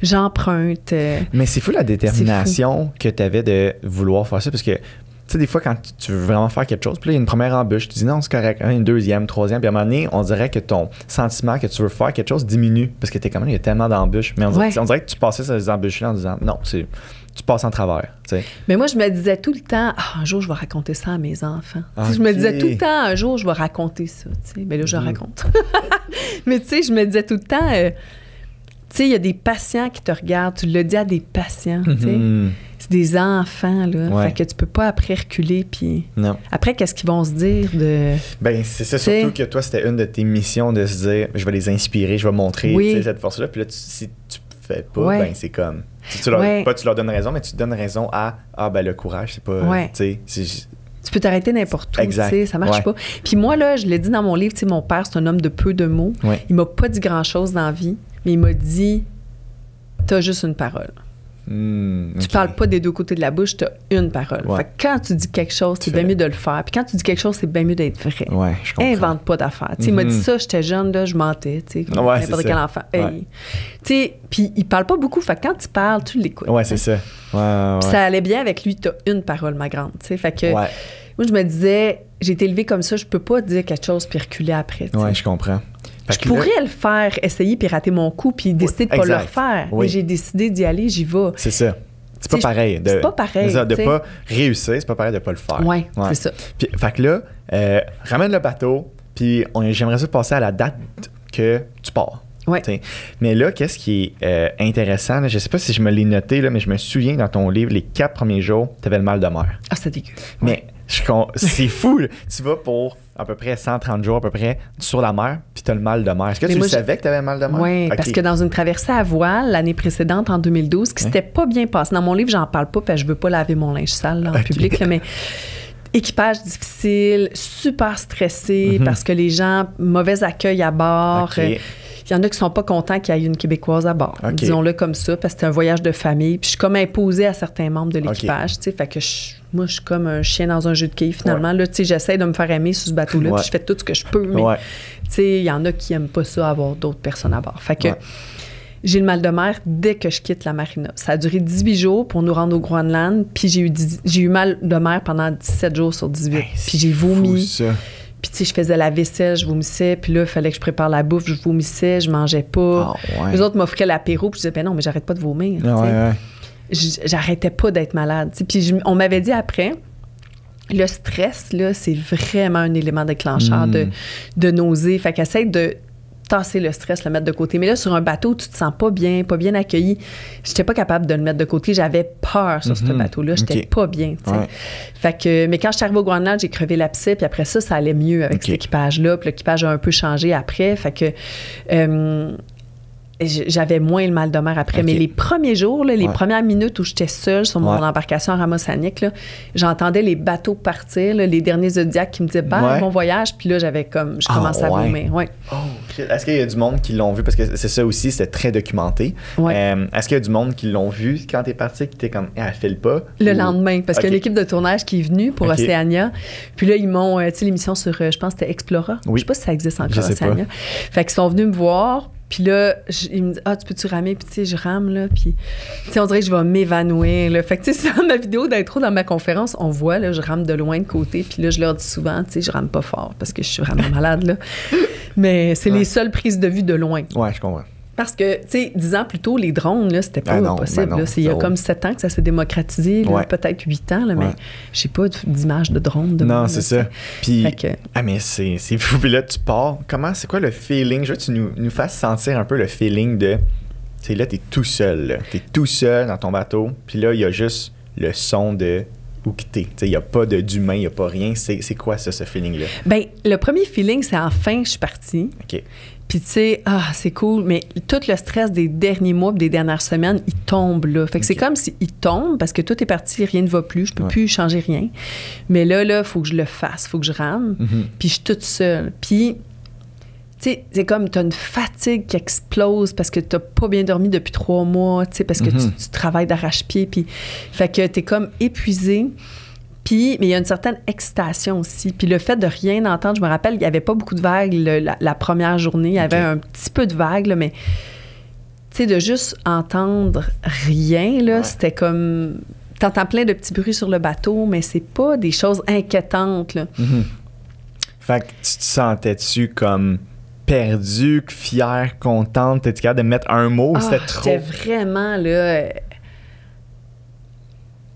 J'emprunte. Mais c'est fou la détermination que tu avais de vouloir faire ça parce que tu sais, des fois, quand tu veux vraiment faire quelque chose, puis là, il y a une première embûche, tu dis non, c'est correct, une deuxième, troisième, puis à un moment donné, on dirait que ton sentiment que tu veux faire quelque chose diminue parce que t'es quand même, il y a tellement d'embûches. Mais on dirait que tu passais ces embûches-là en disant non, tu passes en travers. T'sais. Mais moi, je me disais tout le temps, un jour, je vais raconter ça à mes enfants. Je me disais tout le temps, un jour, je vais raconter ça. Mais là, je raconte. Mais tu sais, je me disais tout le temps, tu sais, il y a des patients qui te regardent, tu le dis à des patients, tu sais. C'est des enfants, là. Fait que tu peux pas après reculer, puis... Non. Après, qu'est-ce qu'ils vont se dire de... Ben c'est ça, surtout que toi, c'était une de tes missions de se dire, je vais les inspirer, je vais montrer cette force-là, puis là, si tu fais pas, ben c'est comme... Tu leur donnes raison, mais tu te donnes raison à, ben le courage, c'est pas... Tu peux t'arrêter n'importe où, tu sais, ça marche pas. Puis moi, là, je l'ai dit dans mon livre, tu sais, mon père, c'est un homme de peu de mots. Il m'a pas dit grand-chose dans la vie, mais il m'a dit, t'as juste une parole. Tu parles pas des deux côtés de la bouche, tu as une parole. Fait que quand tu dis quelque chose, c'est bien mieux de le faire. Puis quand tu dis quelque chose, c'est bien mieux d'être vrai. Je comprends. Invente pas d'affaires. Il m'a dit ça, j'étais jeune, là, je mentais, comme n'importe quel enfant. Puis il parle pas beaucoup, fait que quand tu parles, tu l'écoutes. C'est ça. Puis ça allait bien avec lui, tu as une parole, ma grande. Fait que Moi, je me disais, j'ai été élevée comme ça, je peux pas dire quelque chose puis reculer après. Oui, je comprends. Je pourrais le faire, essayer puis rater mon coup puis décider de pas le refaire. Oui. Mais j'ai décidé d'y aller, j'y vais. C'est ça. C'est pas pareil. C'est pas pareil. De pas réussir, c'est pas pareil de pas le faire. Oui, c'est ça. Puis, fait que là, ramène le bateau, puis j'aimerais ça passer à la date que tu pars. Ouais. Mais là, qu'est-ce qui est intéressant, là, je sais pas si je me l'ai noté, là, mais je me souviens dans ton livre, les 4 premiers jours, tu avais le mal de mer. Ah, c'était dégueu. Mais c'est fou, là. Tu vas pour à peu près 130 jours à peu près sur la mer, puis tu as le mal de mer. Est-ce que tu savais que tu avais le mal de mer? Oui, parce que dans une traversée à voile, l'année précédente, en 2012, qui s'était pas bien passé. Dans mon livre, j'en parle pas, parce que je veux pas laver mon linge sale là, en public, là, mais équipage difficile, super stressé, parce que les gens, mauvais accueil à bord. Il y en a qui sont pas contents qu'il y ait une Québécoise à bord. Disons-le comme ça, parce que c'est un voyage de famille. Puis je suis comme imposée à certains membres de l'équipage, tu sais. Fait que moi, je suis comme un chien dans un jeu de quilles, finalement. Là, tu sais, j'essaie de me faire aimer sur ce bateau-là, puis je fais tout ce que je peux. Mais, tu sais, il y en a qui aiment pas ça, avoir d'autres personnes à bord. Fait que j'ai le mal de mer dès que je quitte la marina. Ça a duré 18 jours pour nous rendre au Groenland, puis j'ai eu mal de mer pendant 17 jours sur 18. Puis j'ai vomi. Puis, tu sais, je faisais la vaisselle, je vomissais. Puis là, il fallait que je prépare la bouffe, je vomissais, je mangeais pas. Les autres m'offraient l'apéro, puis je disais, ben non, mais j'arrête pas de vomir. J'arrêtais pas d'être malade. T'sais. Puis on m'avait dit après, le stress, là, c'est vraiment un élément déclencheur de nausée. Fait qu'essaie de tasser le stress, le mettre de côté. Mais là, sur un bateau, tu te sens pas bien accueilli. J'étais pas capable de le mettre de côté. J'avais peur sur ce bateau-là. J'étais pas bien, tu sais. Fait que, mais quand je suis arrivée au Groenland, j'ai crevé l'abcès, puis après ça allait mieux avec cet équipage-là. Puis l'équipage a un peu changé après. Fait que j'avais moins le mal de mer après. Mais les premiers jours, là, les premières minutes où j'étais seule sur mon embarcation à Ramos-Sanic, là, j'entendais les bateaux partir, là, les derniers Zodiacs qui me disaient « bon voyage », puis là, j'avais comme... Je commençais à vomir. Est-ce qu'il y a du monde qui l'ont vu? Parce que c'est ça aussi, c'était très documenté. Est-ce qu'il y a du monde qui l'ont vu quand t'es parti, qui était comme « elle file pas » Le lendemain, parce qu'il y a une équipe de tournage qui est venue pour Océania. Puis là, ils m'ont... tu sais, l'émission sur, je pense que c'était Explora. Je sais pas si ça existe encore, Océania. Fait qu'ils sont venus me voir. Puis là, il me dit « ah, tu peux-tu ramer? » Puis tu sais, je rame, là. Puis, tu sais, on dirait que je vais m'évanouir, là. Fait que, tu sais, dans ma vidéo d'intro, dans ma conférence, on voit, là, je rame de loin de côté. Puis là, je leur dis souvent, tu sais, je rame pas fort parce que je suis vraiment malade, là. Mais c'est les seules prises de vue de loin. Ouais, je comprends. Parce que, tu sais, 10 ans plus tôt, les drones, là, c'était pas possible. Là. Il y a comme 7 ans que ça s'est démocratisé, là, peut-être 8 ans, là, mais j'ai pas d'image de drone. Non, c'est ça. Puis, mais c'est fou. Puis là, tu pars. C'est quoi le feeling? Je veux que tu nous fasses sentir un peu le feeling de... Tu sais, là, t'es tout seul, là. T'es tout seul dans ton bateau. Puis là, il y a juste le son de... où que t'es. Il n'y a pas d'humain, il n'y a pas rien. C'est quoi ça, ce feeling-là? Bien, le premier feeling, c'est enfin, je suis partie. OK. Puis, tu sais, c'est cool, mais tout le stress des derniers mois, des dernières semaines, il tombe là. Fait que c'est comme s'il tombe parce que tout est parti, rien ne va plus, je peux plus changer rien. Mais là, il faut que je le fasse, il faut que je rame. Puis, je suis toute seule. Puis, tu sais, c'est comme tu as une fatigue qui explose parce que tu n'as pas bien dormi depuis 3 mois, tu sais, parce que tu travailles d'arrache-pied. Puis, fait que tu es comme épuisé. Puis, mais il y a une certaine excitation aussi. Puis le fait de rien entendre, je me rappelle, il n'y avait pas beaucoup de vagues la première journée. Il y avait un petit peu de vagues, là, mais tu sais, de juste entendre rien, là, c'était comme... T'entends plein de petits bruits sur le bateau, mais c'est pas des choses inquiétantes, là. Fait que tu te sentais-tu comme perdue, fière, contente? T'étais capable de mettre un mot? C'était trop... J'étais vraiment, là...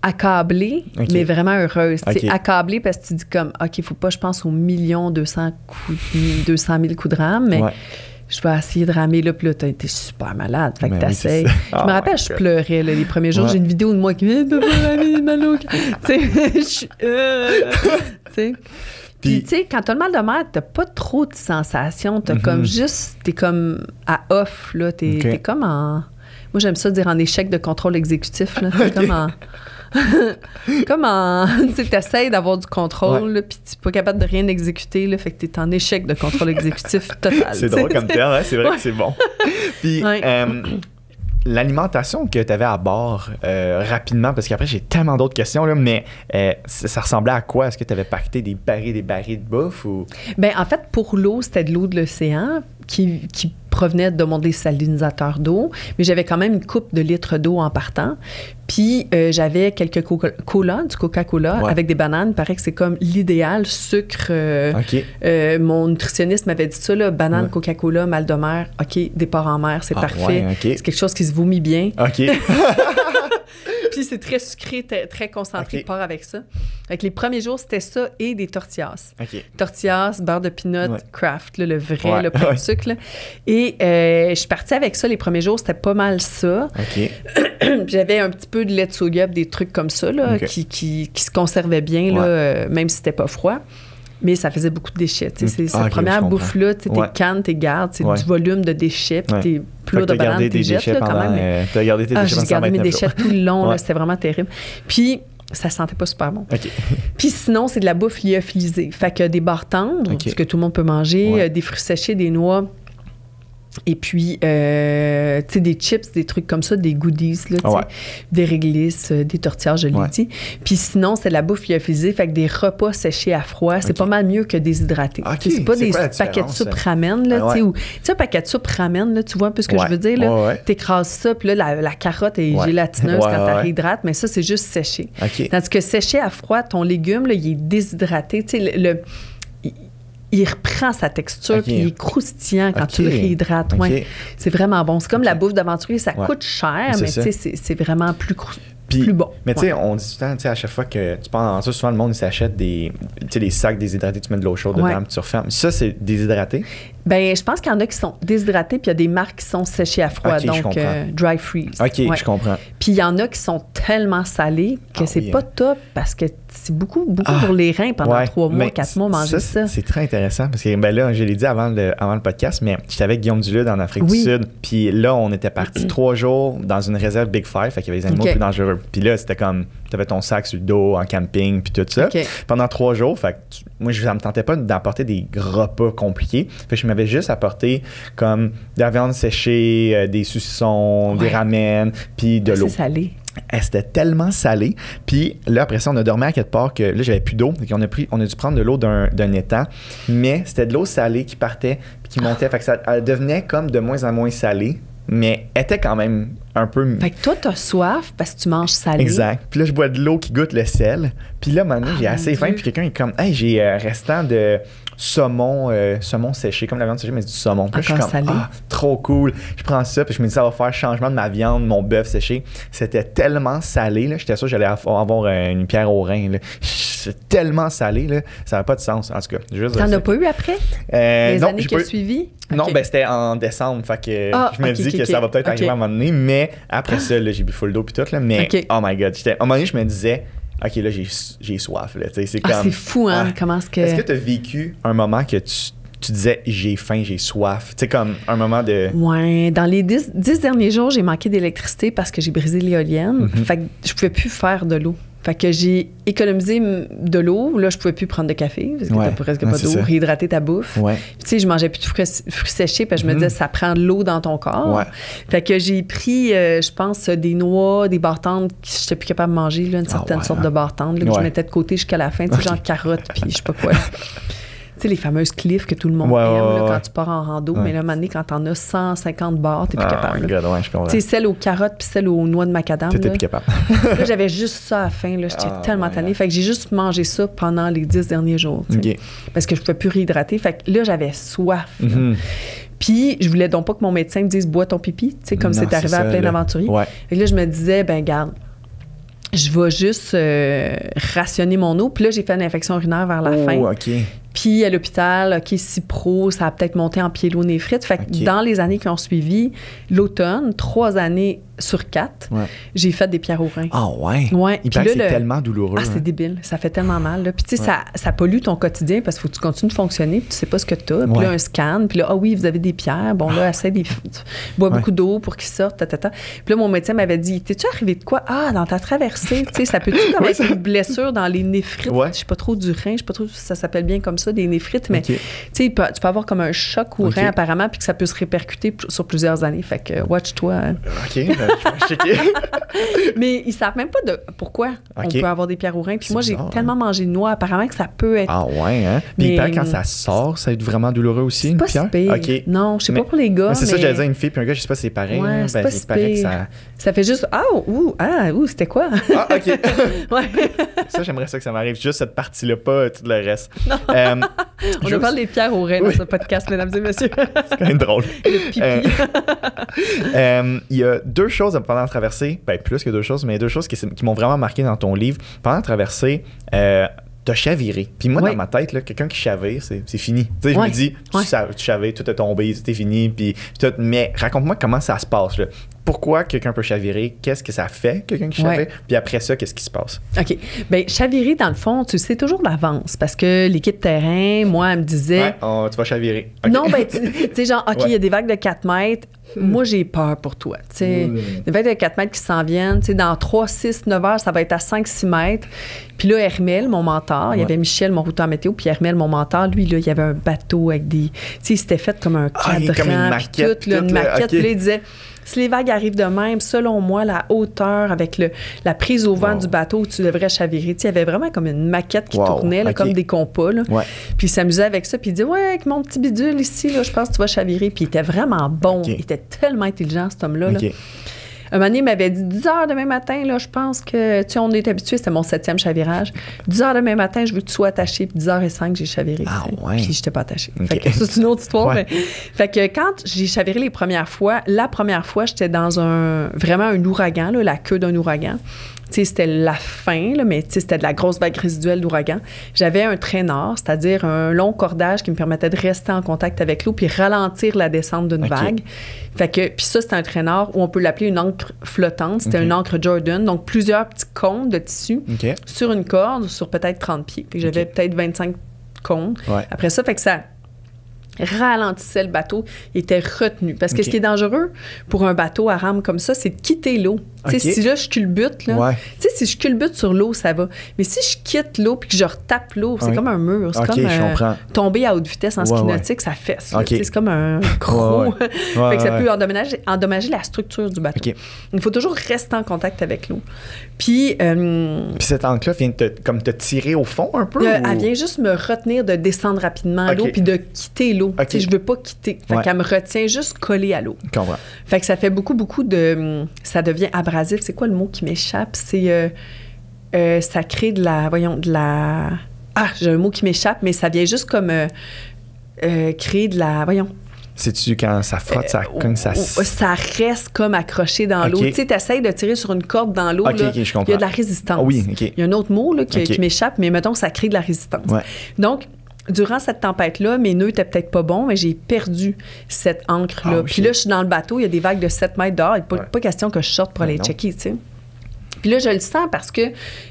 accablée, mais vraiment heureuse. Accablée parce que tu dis comme, OK, il ne faut pas, je pense, aux 200 000 coups de rame, mais je vais essayer de ramer là, puis là, tu as été super malade. Fait que tu essaies. Je me rappelle, je pleurais là, les premiers jours. J'ai une vidéo de moi qui vient de ramer Mano. Tu sais, puis, tu sais, quand tu as le mal de mer, tu n'as pas trop de sensations. Tu as comme juste, tu es comme à off, là. Tu es comme en. Moi, j'aime ça dire en échec de contrôle exécutif, là. Tu comme en. Tu sais, t'essayes d'avoir du contrôle, là, puis t'es pas capable de rien exécuter, là, fait que t'es en échec de contrôle exécutif total. C'est drôle comme terme, hein? C'est vrai que c'est bon. Puis, l'alimentation que t'avais à bord, rapidement, parce qu'après, j'ai tellement d'autres questions, là, mais ça ressemblait à quoi? Est-ce que t'avais pacté des barils de bouffe ou... Bien, en fait, pour l'eau, c'était de l'eau de l'océan qui provenaient de mon désalinisateur d'eau, mais j'avais quand même une coupe de litres d'eau en partant. Puis j'avais quelques du Coca-Cola avec des bananes. Il paraît que c'est comme l'idéal sucre. Mon nutritionniste m'avait dit ça, là, banane, Coca-Cola, mal de mer. OK, départ en mer, c'est parfait. C'est quelque chose qui se vomit bien. Puis c'est très sucré, très concentré, part avec ça. Fait que les premiers jours, c'était ça et des tortillas. Tortillas, beurre de peanut, Kraft, là, le vrai, le plein de sucre. Là. Et je suis partie avec ça les premiers jours, c'était pas mal ça. Puis j'avais un petit peu de lait de soya, des trucs comme ça, là, qui se conservaient bien, là, même si c'était pas froid. Mais ça faisait beaucoup de déchets. C'est cette première bouffe-là, tes cannes, tes gardes, c'est du volume de déchets, puis tes plots de bananes, tes jettes, là, quand même. T'as gardé tes déchets pendant 129 jours. J'ai gardé mes déchets tout le long, c'était vraiment terrible. Puis, ça sentait pas super bon. Puis sinon, c'est de la bouffe lyophilisée. Fait que des barres tendres, ce que tout le monde peut manger, des fruits séchés, des noix. Et puis, tu sais, des chips, des trucs comme ça, des goodies, là, des réglisses, des tortillas, je l'ai dit. Puis sinon, c'est de la bouffe lyophilisée, fait que des repas séchés à froid, c'est pas mal mieux que déshydratés. C'est pas des paquets de soupe ramen, là, tu sais, ou... Tu sais, un paquet de soupe ramen, là, tu vois un peu ce que je veux dire, là? T'écrases ça, puis là, la carotte est gélatineuse quand tu réhydrates, mais ça, c'est juste séché. Tandis que séché à froid, ton légume, là, il est déshydraté, tu sais, il reprend sa texture, puis il est croustillant quand tu le réhydrates. C'est vraiment bon. C'est comme la bouffe d'aventurier, ça coûte cher, mais c'est vraiment plus bon. Mais tu sais, on dit tout le temps, à chaque fois que tu penses en ça, souvent le monde, il s'achète des sacs déshydratés, tu mets de l'eau chaude dedans, puis tu refermes. Ça, c'est déshydraté? Ben, je pense qu'il y en a qui sont déshydratés, puis il y a des marques qui sont séchées à froid, donc dry freeze. Je comprends. Puis il y en a qui sont tellement salés que c'est pas top, parce que c'est beaucoup pour les reins pendant 3 mois, 4 mois, manger ça. C'est très intéressant, parce que ben là, je l'ai dit avant le podcast, mais j'étais avec Guillaume Dulude en Afrique du Sud, puis là, on était partis 3 jours dans une réserve Big Five, fait qu'il y avait des animaux plus dangereux. Puis là, c'était comme, t'avais ton sac sur le dos en camping, puis tout ça. Pendant 3 jours, fait que moi, ça me tentait pas d'apporter des repas compliqués. Fait que je m'avais juste apporté comme de la viande séchée, des saucissons, des ramen, puis de l'eau. C'est salé. C'était tellement salé. Puis là, après ça, on a dormi à quelque part que là, j'avais plus d'eau. On a dû prendre de l'eau d'un étang. Mais c'était de l'eau salée qui partait puis qui montait. Fait que ça elle devenait comme de moins en moins salée. Mais était quand même un peu... Fait que toi, t'as soif parce que tu manges salé. Exact. Puis là, je bois de l'eau qui goûte le sel. Puis là, maintenant, j'ai assez faim. Puis quelqu'un est comme, hey, j'ai restant de saumon séché, comme la viande séchée, mais c'est du saumon. Puis là, je suis comme, salé. trop cool. Je prends ça, puis je me dis, ça va faire changement de ma viande, mon bœuf séché. C'était tellement salé, là. J'étais sûr que j'allais avoir une pierre au rein, là. C'est tellement salé, là. Ça n'a pas de sens, en tout cas. T'en as pas eu après? Les années qui ont suivi? Non, ben c'était en décembre, fait que je me dis que ça va peut-être arriver à un moment donné, mais après ça, là, j'ai bu full d'eau puis tout, là, mais oh my God, à un moment donné, je me disais, OK, là, j'ai soif, là, tu sais, c'est comme... c'est fou, hein, comment est-ce que... Est-ce que tu as vécu un moment que tu disais, j'ai faim, j'ai soif, tu sais, comme un moment de... Ouais, dans les 10 derniers jours, j'ai manqué d'électricité parce que j'ai brisé l'éolienne, fait que je pouvais plus faire de l'eau. Fait que j'ai économisé de l'eau. Là, je pouvais plus prendre de café parce que t'as presque pas d'eau. Réhydrater ta bouffe. Puis, tu sais, je mangeais plus de fruits séchés parce que je me disais, ça prend de l'eau dans ton corps. Fait que j'ai pris, je pense, des noix, des barres tendres que j'étais plus capable de manger, là, une certaine sorte de barres tendres que je mettais de côté jusqu'à la fin, tu sais, genre carottes, puis je sais pas quoi. Tu sais, les fameuses cliffs que tout le monde aime là, quand tu pars en rando, mais là, à un moment donné, quand t'en as 150 barres, t'es plus capable. Tu sais, celle aux carottes puis celle aux noix de macadam. T'étais plus capable. Là, j'avais juste ça à la fin. J'étais tellement tannée. Fait que j'ai juste mangé ça pendant les 10 derniers jours. Parce que je pouvais plus réhydrater. Fait que là, j'avais soif. Puis, je voulais donc pas que mon médecin me dise « bois ton pipi », tu sais, comme c'est arrivé à plein d'aventuriers. Fait que là, je me disais, ben garde, je vais juste rationner mon eau. Puis là, j'ai fait une infection urinaire vers la fin. Puis à l'hôpital, Cipro, ça a peut-être monté en pyélonéphrite. Fait que dans les années qui ont suivi, l'automne, 3 années sur 4, j'ai fait des pierres aux reins. Ah ouais? Il paraît que c'est tellement douloureux. Ah, c'est débile. Ça fait tellement mal. Là. Puis tu sais, ça pollue ton quotidien parce qu'il faut que tu continues de fonctionner puis tu sais pas ce que tu as. Puis là, un scan. Puis là, ah oui, vous avez des pierres. Bon, là, essaie des... bois beaucoup d'eau pour qu'ils sortent. Puis là, mon médecin m'avait dit, t'es-tu arrivé de quoi? Ah, dans ta traversée. Tu sais, ça peut-tu comme être une blessure dans les néphrites? Je sais pas trop du rein. Je sais pas trop si ça s'appelle bien comme ça, des néphrites. Mais tu sais, tu peux avoir comme un choc au rein apparemment puis que ça peut se répercuter sur plusieurs années. Fait que watch-toi. vais checker. Mais ils savent même pas de pourquoi on peut avoir des pierres au rein. Puis moi, j'ai tellement mangé de noix, apparemment que ça peut être... Ah ouais, hein? Puis il paraît quand ça sort, ça va être vraiment douloureux aussi, une pierre? C'est pas si pire. Non, je sais pas pour les gars, c'est ça, j'allais dire une fille puis un gars, je sais pas si c'est pareil. Ouais, c'est pas si pire. Ça fait juste... c'était quoi? Ah, OK. Ouais. Ça, j'aimerais ça que ça m'arrive. Juste cette partie-là, pas tout le reste. Non. On a parlé des pierres au rein dans ce podcast, mesdames et messieurs. C'est quand même drôle. Le pipi. Il y a deux choses pendant la traversée, plus que deux choses, mais deux choses qui m'ont vraiment marqué dans ton livre. Pendant la traversée, t'as chaviré. Puis moi, dans ma tête, là, quelqu'un qui chavire, c'est fini. Tu sais, je me dis, tu chavires, tout est tombé, c'était fini. Puis mais raconte-moi comment ça se passe, là. Pourquoi quelqu'un peut chavirer? Qu'est-ce que ça fait, quelqu'un qui chavire? Puis après ça, qu'est-ce qui se passe? OK. Bien, chavirer, dans le fond, tu le sais toujours d'avance parce que l'équipe terrain, moi, elle me disait... tu vas chavirer. Okay. Non, ben, tu sais, genre, OK, il y a des vagues de 4 mètres. Moi, j'ai peur pour toi. Tu sais, des vagues de 4 mètres qui s'en viennent. Tu sais, dans 3, 6, 9 heures, ça va être à 5, 6 mètres. Puis là, Hermel, mon mentor, il y avait Michel, mon routeur météo, puis Hermel, mon mentor, lui, là, il y avait un bateau avec des... Tu sais, il s'était fait comme un cadran. Comme une maquette. Une maquette. Puis là, il disait... Si les vagues arrivent de même, selon moi, la hauteur avec la prise au vent du bateau, tu devrais chavirer. Tu sais, il y avait vraiment comme une maquette qui tournait, là, comme des compas. Là. Puis il s'amusait avec ça. Puis il dit, avec mon petit bidule ici, là, je pense que tu vas chavirer. Puis il était vraiment bon. Il était tellement intelligent, cet homme-là. Là. Un moment donné, il m'avait dit 10 heures demain matin, là, je pense que, tu sais, on est habitué, c'était mon 7e chavirage. 10 heures demain matin, je veux que tu sois attaché. Puis 10h05, j'ai chaviré. Puis je n'étais pas attachée. Fait que ça, c'est une autre histoire. Mais... Fait que quand j'ai chaviré la première fois, j'étais dans vraiment un ouragan, là, la queue d'un ouragan. Tu sais, c'était la fin, là, mais c'était de la grosse vague résiduelle d'ouragan. J'avais un traîneur, c'est-à-dire un long cordage qui me permettait de rester en contact avec l'eau puis ralentir la descente d'une vague. Fait que, puis ça, c'était un traîneur où on peut l'appeler une ancre flottante. C'était une ancre Jordan, donc plusieurs petits cônes de tissu sur une corde sur peut-être 30 pieds. Puis j'avais peut-être 25 cônes. Après ça, fait que ça ralentissait le bateau, il était retenu. Parce que ce qui est dangereux pour un bateau à rame comme ça, c'est de quitter l'eau. Si là, je culbute, là, si je culbute sur l'eau, ça va. Mais si je quitte l'eau puis que je retape l'eau, c'est comme un mur. C'est comme tomber à haute vitesse en ski nautique, ça fesse. C'est comme un gros... Fait que ça peut endommager la structure du bateau. Il faut toujours rester en contact avec l'eau. Puis cette ancre-là vient te tirer au fond un peu? Elle vient juste me retenir de descendre rapidement l'eau puis de quitter l'eau. Je veux pas quitter. Fait qu'elle me retient juste collée à l'eau. Fait que ça fait beaucoup de... Ça devient abrasif. C'est quoi le mot qui m'échappe? C'est... ça crée de la... j'ai un mot qui m'échappe, mais ça vient juste comme créer de la... C'est-tu quand ça frotte, ça cogne, ça... Ça reste comme accroché dans l'eau. Tu sais, t'essayes de tirer sur une corde dans l'eau, là, il y a de la résistance. Il y a un autre mot là, qui m'échappe, mais mettons que ça crée de la résistance. Donc, durant cette tempête-là, mes nœuds étaient peut-être pas bons, mais j'ai perdu cette ancre-là. Puis là, je suis dans le bateau, il y a des vagues de 7 mètres dehors. Il n'est pas question que je sorte pour aller checker, tu sais. Puis là, je le sens parce que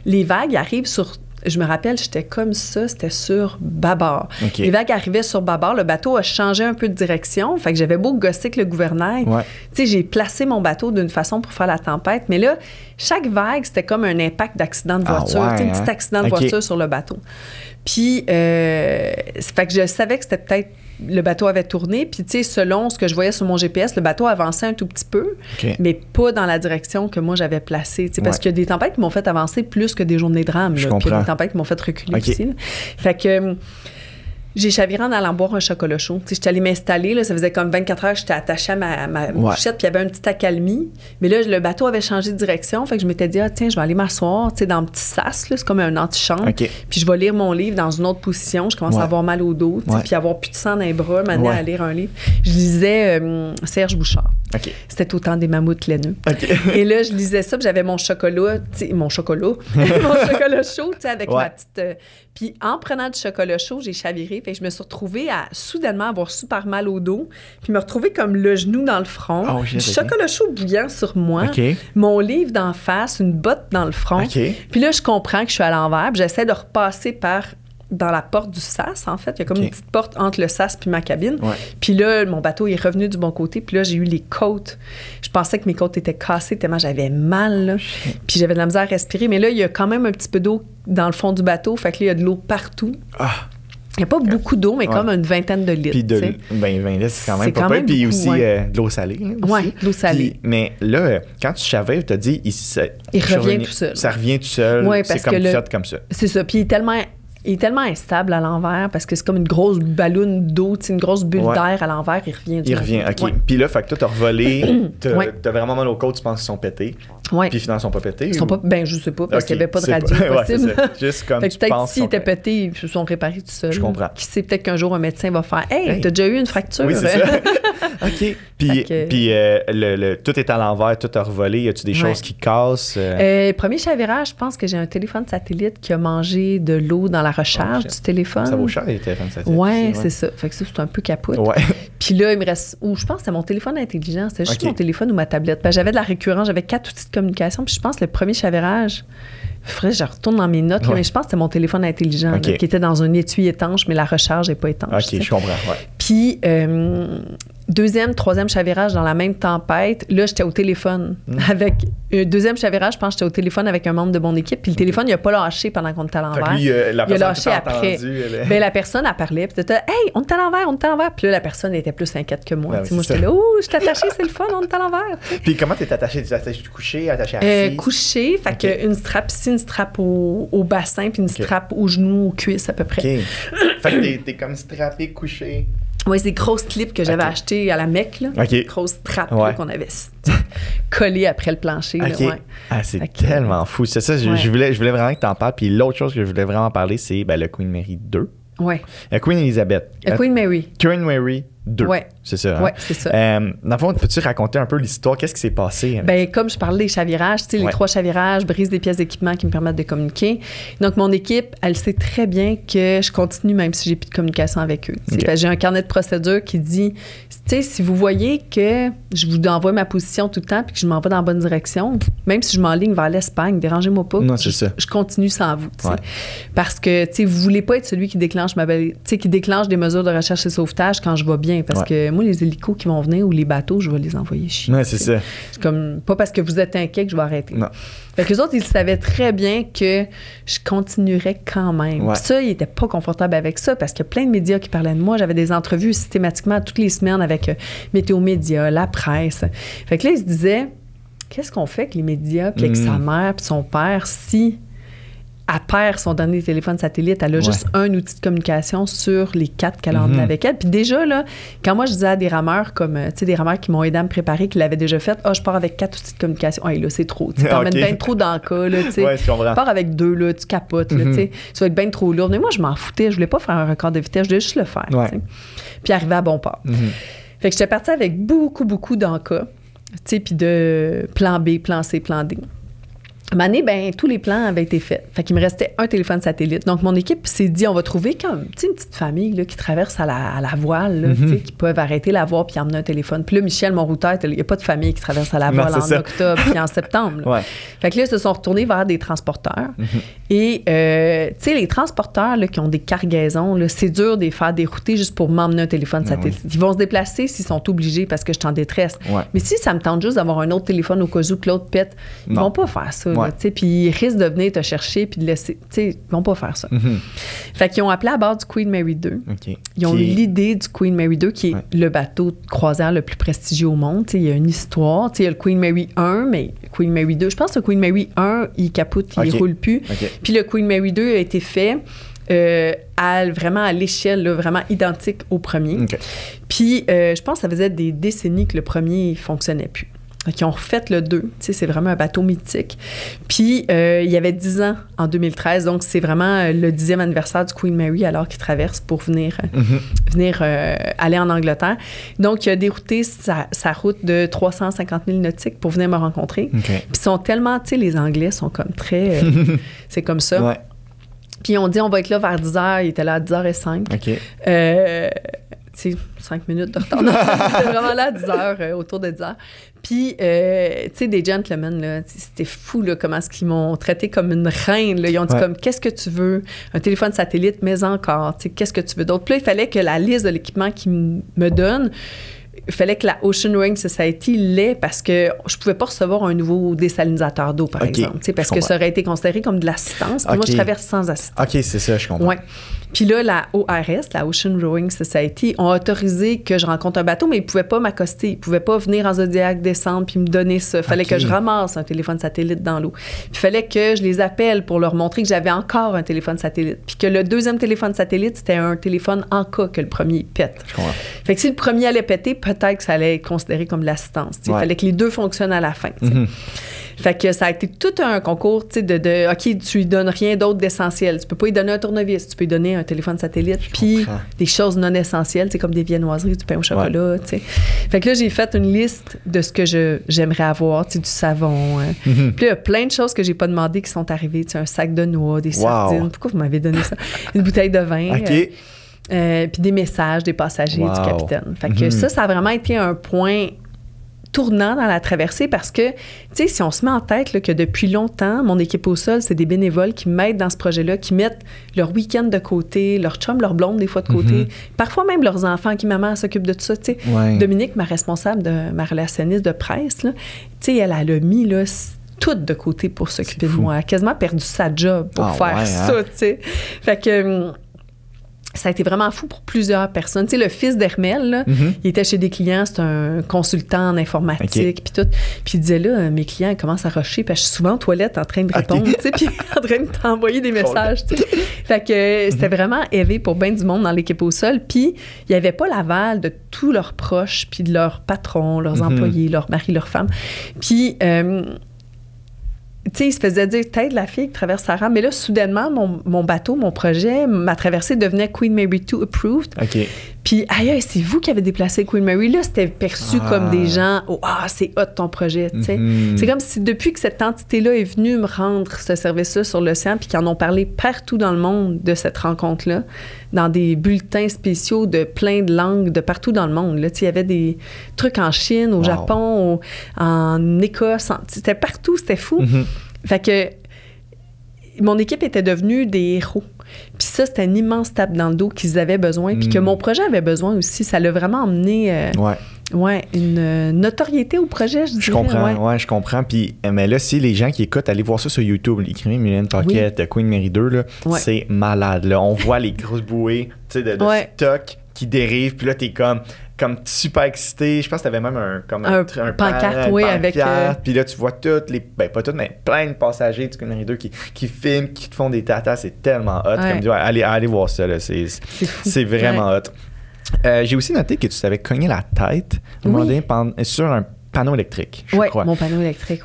les vagues arrivent sur... Je me rappelle, j'étais comme ça, c'était sur bâbord. Les vagues arrivaient sur bâbord, le bateau a changé un peu de direction, fait que j'avais beau gosser avec le gouvernail. Tu sais, j'ai placé mon bateau d'une façon pour faire la tempête, mais là, chaque vague, c'était comme un impact d'accident de voiture, un petit accident de voiture sur le bateau. Puis, fait que je savais que c'était peut-être le bateau avait tourné, puis tu sais, selon ce que je voyais sur mon GPS, le bateau avançait un tout petit peu, mais pas dans la direction que moi j'avais placée, tu sais, parce qu'il y a des tempêtes qui m'ont fait avancer plus que des journées de rame, puis il y a des tempêtes qui m'ont fait reculer aussi. Là. Fait que j'ai chaviré en allant boire un chocolat chaud. Tu sais, j'étais allée m'installer, là, ça faisait comme 24 heures que j'étais attachée à ma couchette, puis il y avait un petit accalmie. Mais là, le bateau avait changé de direction, fait que je m'étais dit, tiens, je vais aller m'asseoir, tu sais, dans un petit sas, là, c'est comme un antichambre. Puis je vais lire mon livre dans une autre position. Je commence à avoir mal au dos, tu sais, puis avoir plus de sang dans les bras, m'amener à lire un livre. Je lisais Serge Bouchard. C'était au temps des mammouths laineux. Et là, je lisais ça, puis j'avais mon chocolat, mon chocolat chaud, tu sais, avec ma petite... Puis en prenant du chocolat chaud, j'ai chaviré. Fait que je me suis retrouvée à soudainement avoir super mal au dos, puis me retrouver comme le genou dans le front, du chocolat chaud bouillant sur moi, mon livre d'en face, une botte dans le front. Puis là, je comprends que je suis à l'envers, puis j'essaie de repasser dans la porte du sas, en fait. Il y a comme une petite porte entre le sas puis ma cabine. Puis là, mon bateau est revenu du bon côté. Puis là, j'ai eu les côtes. Je pensais que mes côtes étaient cassées tellement j'avais mal, là. Puis j'avais de la misère à respirer. Mais là, il y a quand même un petit peu d'eau dans le fond du bateau. Fait que là, il y a de l'eau partout. Il n'y a pas beaucoup d'eau, mais comme une vingtaine de litres. Puis 20 litres, c'est quand même pas mal. Puis aussi de l'eau salée. Oui, de l'eau salée. Mais là, quand tu chavives, tu as dit... Il revient tout seul. Ça revient tout seul. Oui, c'est comme fait comme ça. C'est ça. Puis il est tellement instable à l'envers parce que c'est comme une grosse balloune d'eau, une grosse bulle d'air à l'envers, il revient. Il revient, OK. Ouais. Puis là, fait que toi, t'as revolé, t'as vraiment mal aux côtes, tu penses qu'ils sont pétés. Oui. Puis finalement, ils sont pas pétés. Ils sont pas, je sais pas, parce qu'il n'y avait pas de radio possible. Juste comme tu peut-être s'ils étaient pétés, ils se sont réparés tout seuls. Je comprends. Qui sait, peut-être qu'un jour, un médecin va faire « Hey, t'as déjà eu une fracture? » Oui, c'est ça. OK. Puis tout est à l'envers, tout a revolé. Y a-tu des choses qui cassent? Premier chavirage, je pense que j'ai un téléphone satellite qui a mangé de l'eau dans la recharge du téléphone. Ça vaut cher, les téléphones satellites. Oui, c'est ça. Fait que ça, c'est un peu capote. Ouais. Puis là, il me reste... je pense que c'était mon téléphone intelligent. C'était juste mon téléphone ou ma tablette. J'avais de la récurrence. J'avais 4 outils de communication. Puis je pense que le premier chavirage... Je retourne dans mes notes, là, mais je pense que c'était mon téléphone intelligent là, qui était dans un étui étanche, mais la recharge n'est pas étanche. OK, je comprends. Ouais. Puis, deuxième, troisième chavirage dans la même tempête, là, j'étais au téléphone avec... deuxième chavirage, je pense que j'étais au téléphone avec un membre de mon équipe, puis le téléphone, il n'a pas lâché pendant qu'on était à l'envers. Lui, il a lâché après. Ben, la personne, elle parlait, puis t'étais « Hey, on est à l'envers. » Puis là, la personne était plus inquiète que moi. Moi, j'étais là « Oh, je suis attachée, c'est le fun, on est à l'envers. » Puis comment t'es attachée? Tu es couchée, attachée assise? Couchée, fait qu'une strap ici, une strap au bassin, puis une strap au genou, aux cuisses à peu près. OK. Fait que t'es comme strappée, couchée. Oui, c'est des grosses clips que j'avais achetées à la Mecque, là. Grosses straps qu'on avait collées après le plancher. Là, c'est tellement fou. C'est ça, je voulais vraiment que tu en parles. Puis l'autre chose que je voulais vraiment parler, c'est le Queen Mary 2. Oui. La Queen Elizabeth. Queen Mary. Queen Mary 2. Oui. C'est ça. Oui, c'est ça. Dans le fond, peux-tu raconter un peu l'histoire? Qu'est-ce qui s'est passé? Bien, comme je parlais des chavirages, les 3 chavirages brisent des pièces d'équipement qui me permettent de communiquer. Donc, mon équipe, elle sait très bien que je continue même si j'ai plus de communication avec eux. J'ai un carnet de procédure qui dit, si vous voyez que je vous envoie ma position tout le temps puis que je m'en vais dans la bonne direction, même si je m'enligne vers l'Espagne, dérangez-moi pas. Non, c'est ça. Je continue sans vous. Parce que, vous voulez pas être celui qui déclenche qui déclenche des mesures de recherche et sauvetage quand je vais bien. Parce que moi, les hélicos qui vont venir ou les bateaux, je vais les envoyer chier. Oui, c'est ça. C'est comme, pas parce que vous êtes inquiet que je vais arrêter. Non. Fait que les autres, ils savaient très bien que je continuerais quand même. Puis ça, ils n'étaient pas confortables avec ça parce qu'il y a plein de médias qui parlaient de moi. J'avais des entrevues systématiquement toutes les semaines avec Météo Média, la presse. Fait que là, ils se disaient, qu'est-ce qu'on fait avec les médias, puis avec sa mère, puis son père, si elle perd son dernier téléphone satellite, elle a juste un outil de communication sur les 4 qu'elle a emmené avec elle. Puis déjà, là, quand moi, je disais à des rameurs, comme, des rameurs qui m'ont aidé à me préparer, qui l'avaient déjà fait, je pars avec 4 outils de communication. Là, c'est trop. Tu t'emmènes bien trop dans le cas, là, tu sais. Je pars avec 2, là, tu capotes, là, tu sais. Tu vas être bien trop lourd. Mais moi, je m'en foutais. Je voulais pas faire un record de vitesse. Je voulais juste le faire, tu sais. Puis arriver à bon port. Fait que j'étais partie avec beaucoup, beaucoup d'encas, tu sais, puis de plan B, plan C, plan D. À un moment donné, tous les plans avaient été faits. Fait qu'il me restait un téléphone satellite. Donc, mon équipe s'est dit, on va trouver comme une petite famille là, qui traverse à la voile, là, qui peuvent arrêter la voile puis emmener un téléphone. Puis là, Michel, mon routeur, il n'y a pas de famille qui traverse à la voile en octobre puis en septembre. Fait que là, ils se sont retournés vers des transporteurs. Et, tu sais, les transporteurs là, qui ont des cargaisons, là, c'est dur de les faire dérouter juste pour m'emmener un téléphone satellite. Ils vont se déplacer s'ils sont obligés parce que je suis en détresse. Mais si ça me tente juste d'avoir un autre téléphone au cas où que l'autre pète, ils vont pas faire ça. Puis ils risquent de venir te chercher puis de laisser. Ils vont pas faire ça. Fait qu'ils ont appelé à bord du Queen Mary 2. Ils ont eu l'idée du Queen Mary 2, qui est le bateau de croisière le plus prestigieux au monde. Il y a une histoire. Il y a le Queen Mary 1, mais le Queen Mary 2, je pense que le Queen Mary 1, il capote, il roule plus. Puis le Queen Mary 2 a été fait vraiment à l'échelle, là, vraiment identique au premier. Puis je pense que ça faisait des décennies que le premier ne fonctionnait plus. Qui ont refait le 2. C'est vraiment un bateau mythique. Puis, il y avait 10 ans en 2013. Donc, c'est vraiment le 10e anniversaire du Queen Mary alors qu'il traverse pour venir aller en Angleterre. Donc, il a dérouté sa route de 350 000 nautiques pour venir me rencontrer. Puis, ils sont tellement, les Anglais sont comme très... c'est comme ça. Puis, on dit, on va être là vers 10 h. Il était là à 10h05. 5 minutes de retard. C'était vraiment là à 10 h, autour de 10 h. Puis, tu sais, des gentlemen, là, c'était fou, là, comment est-ce qu'ils m'ont traité comme une reine, là. Ils ont dit comme, qu'est-ce que tu veux? Un téléphone satellite, mais encore, tu sais, qu'est-ce que tu veux d'autre? Puis là, il fallait que la liste de l'équipement qu'ils me donnent, il fallait que la Ocean Ring Society l'ait parce que je pouvais pas recevoir un nouveau désalinisateur d'eau, par exemple, parce que ça aurait été considéré comme de l'assistance. Puis moi, je traverse sans assistance. OK, c'est ça, je comprends. Ouais. Puis là, la ORS, la Ocean Rowing Society, ont autorisé que je rencontre un bateau, mais ils ne pouvaient pas m'accoster. Ils ne pouvaient pas venir en Zodiac, descendre, puis me donner ça. Il fallait que je ramasse un téléphone satellite dans l'eau. Puis il fallait que je les appelle pour leur montrer que j'avais encore un téléphone satellite. Puis que le deuxième téléphone satellite, c'était un téléphone en cas que le premier pète. Je comprends. Fait que si le premier allait péter, peut-être que ça allait être considéré comme de l'assistance. Il fallait que les deux fonctionnent à la fin. Fait que ça a été tout un concours de OK, tu lui donnes rien d'autre d'essentiel. Tu peux pas lui donner un tournevis, tu peux lui donner un téléphone satellite, puis des choses non essentielles, comme des viennoiseries, du pain au chocolat. T'sais. Fait que là, j'ai fait une liste de ce que j'aimerais avoir, du savon. Puis il y a plein de choses que j'ai pas demandé qui sont arrivées. Un sac de noix, des sardines. Pourquoi vous m'avez donné ça? Une bouteille de vin. Puis des messages des passagers du capitaine. Fait que ça a vraiment été un point tournant dans la traversée parce que, tu sais, si on se met en tête là, que depuis longtemps, mon équipe au sol, c'est des bénévoles qui m'aident dans ce projet-là, qui mettent leur week-end de côté, leur chum, leur blonde des fois de côté, parfois même leurs enfants qui, maman, s'occupe de tout ça, tu sais. Dominique, ma responsable, ma relationniste de presse, tu sais, elle a mis, là, tout de côté pour s'occuper de moi. Elle a quasiment perdu sa job pour faire ça, tu sais. Fait que... ça a été vraiment fou pour plusieurs personnes. Tu sais, le fils d'Hermel, là, il était chez des clients, c'est un consultant en informatique, puis tout. Puis il disait, là, mes clients ils commencent à rusher, puis je suis souvent aux toilettes en train de répondre, tu sais, puis en train de t'envoyer des messages, tu sais. Fait que c'était vraiment élevé pour bien du monde dans l'équipe au sol. Puis il n'y avait pas l'aval de tous leurs proches, puis de leurs patrons, leurs employés, leurs maris, leurs femmes. Puis... tu sais, il se faisait dire, t'aides la fille qui traverse sa rame. Mais là, soudainement, mon bateau, mon projet, ma traversée devenait Queen Mary 2 approved. Puis, aïe, c'est vous qui avez déplacé Queen Mary. Là, c'était perçu comme des gens, c'est hot ton projet, tu sais. C'est comme si depuis que cette entité-là est venue me rendre ce service-là sur l'océan, puis qu'ils en ont parlé partout dans le monde de cette rencontre-là, dans des bulletins spéciaux de plein de langues de partout dans le monde. Là, il y avait des trucs en Chine, au Japon, en Écosse, c'était partout, c'était fou. Fait que mon équipe était devenue des héros. Puis ça, c'était une immense tape dans le dos qu'ils avaient besoin, puis que mon projet avait besoin aussi. Ça l'a vraiment emmené une notoriété au projet, je dirais. Je comprends, je comprends. Puis, mais là, si les gens qui écoutent, allez voir ça sur YouTube, écrivez Mylène Paquette, Queen Mary 2, là, c'est malade. Là. On voit les grosses bouées de stock qui dérivent, puis là, t'es comme super excité. Je pense que t'avais même un pancarte, avec... Puis là, tu vois toutes les... Ben, pas toutes, mais plein de passagers du Queen Mary 2 qui filment, qui te font des tatas. C'est tellement hot. Comme dire, allez voir ça, là. C'est vraiment hot. J'ai aussi noté que tu t'avais cogné la tête sur un panneau électrique, je crois. Mon panneau électrique,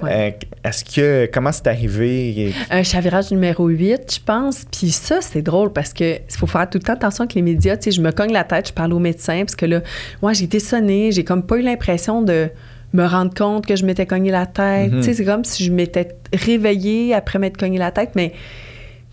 comment c'est arrivé? Un chavirage numéro 8, je pense. Puis ça, c'est drôle parce que il faut faire tout le temps attention avec les médias. Tu sais, je me cogne la tête, je parle au médecin parce que là, moi, j'ai été sonnée, j'ai comme pas eu l'impression de me rendre compte que je m'étais cogné la tête. Tu sais, c'est comme si je m'étais réveillée après m'être cogné la tête, mais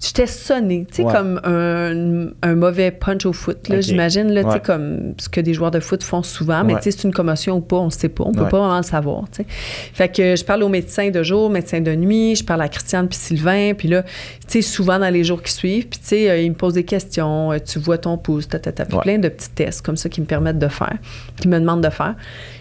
j'étais sonnée, tu sais, comme un mauvais punch au foot, là, j'imagine, là, tu sais, comme ce que des joueurs de foot font souvent, mais tu sais, c'est une commotion ou pas, on ne sait pas, on peut pas vraiment le savoir, tu sais. Fait que je parle aux médecins de jour, médecins de nuit, je parle à Christiane puis Sylvain, puis là, tu sais, souvent dans les jours qui suivent, puis tu sais, ils me posent des questions, tu vois ton pouce, puis plein de petits tests comme ça qui me permettent de faire, qui me demandent de faire.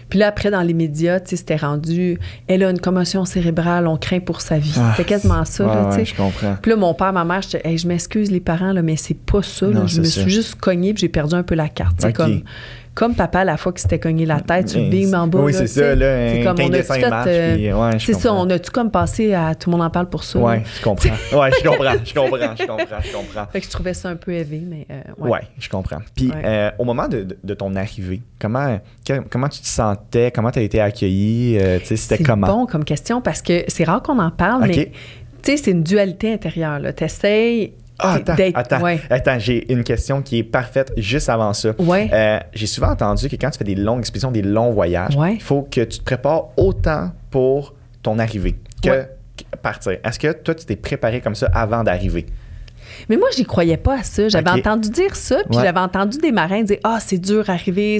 Puis là, après, dans les médias, tu sais, c'était rendu, elle a une commotion cérébrale, on craint pour sa vie. C'était quasiment ça, là, tu sais. Je comprends. Puis là, mon père, ma mère, je disais, je m'excuse les parents, là, mais c'est pas ça, là. Je me suis juste cognée puis j'ai perdu un peu la carte. C'est comme papa, la fois qu'il s'était cogné la tête sur le beam en bas. Oui, là, c'est ça, là. C'est comme, on a c'est ça, on a-tu comme passé à tout le monde en parle pour ça? Oui, je comprends. Oui, je comprends. Fait que je trouvais ça un peu élevé, mais Oui, je comprends. Puis au moment de ton arrivée, comment tu te sentais? Comment tu as été accueillie? C'était comment? C'est bon comme question parce que c'est rare qu'on en parle, mais tu sais, c'est une dualité intérieure. Tu essaies... Attends, j'ai une question qui est parfaite juste avant ça. J'ai souvent entendu que quand tu fais des longues expéditions, des longs voyages, il faut que tu te prépares autant pour ton arrivée que partir. Est-ce que toi, tu t'es préparé comme ça avant d'arriver? Mais moi, j'y croyais pas à ça. J'avais entendu dire ça, puis j'avais entendu des marins dire « Ah, c'est dur à arriver,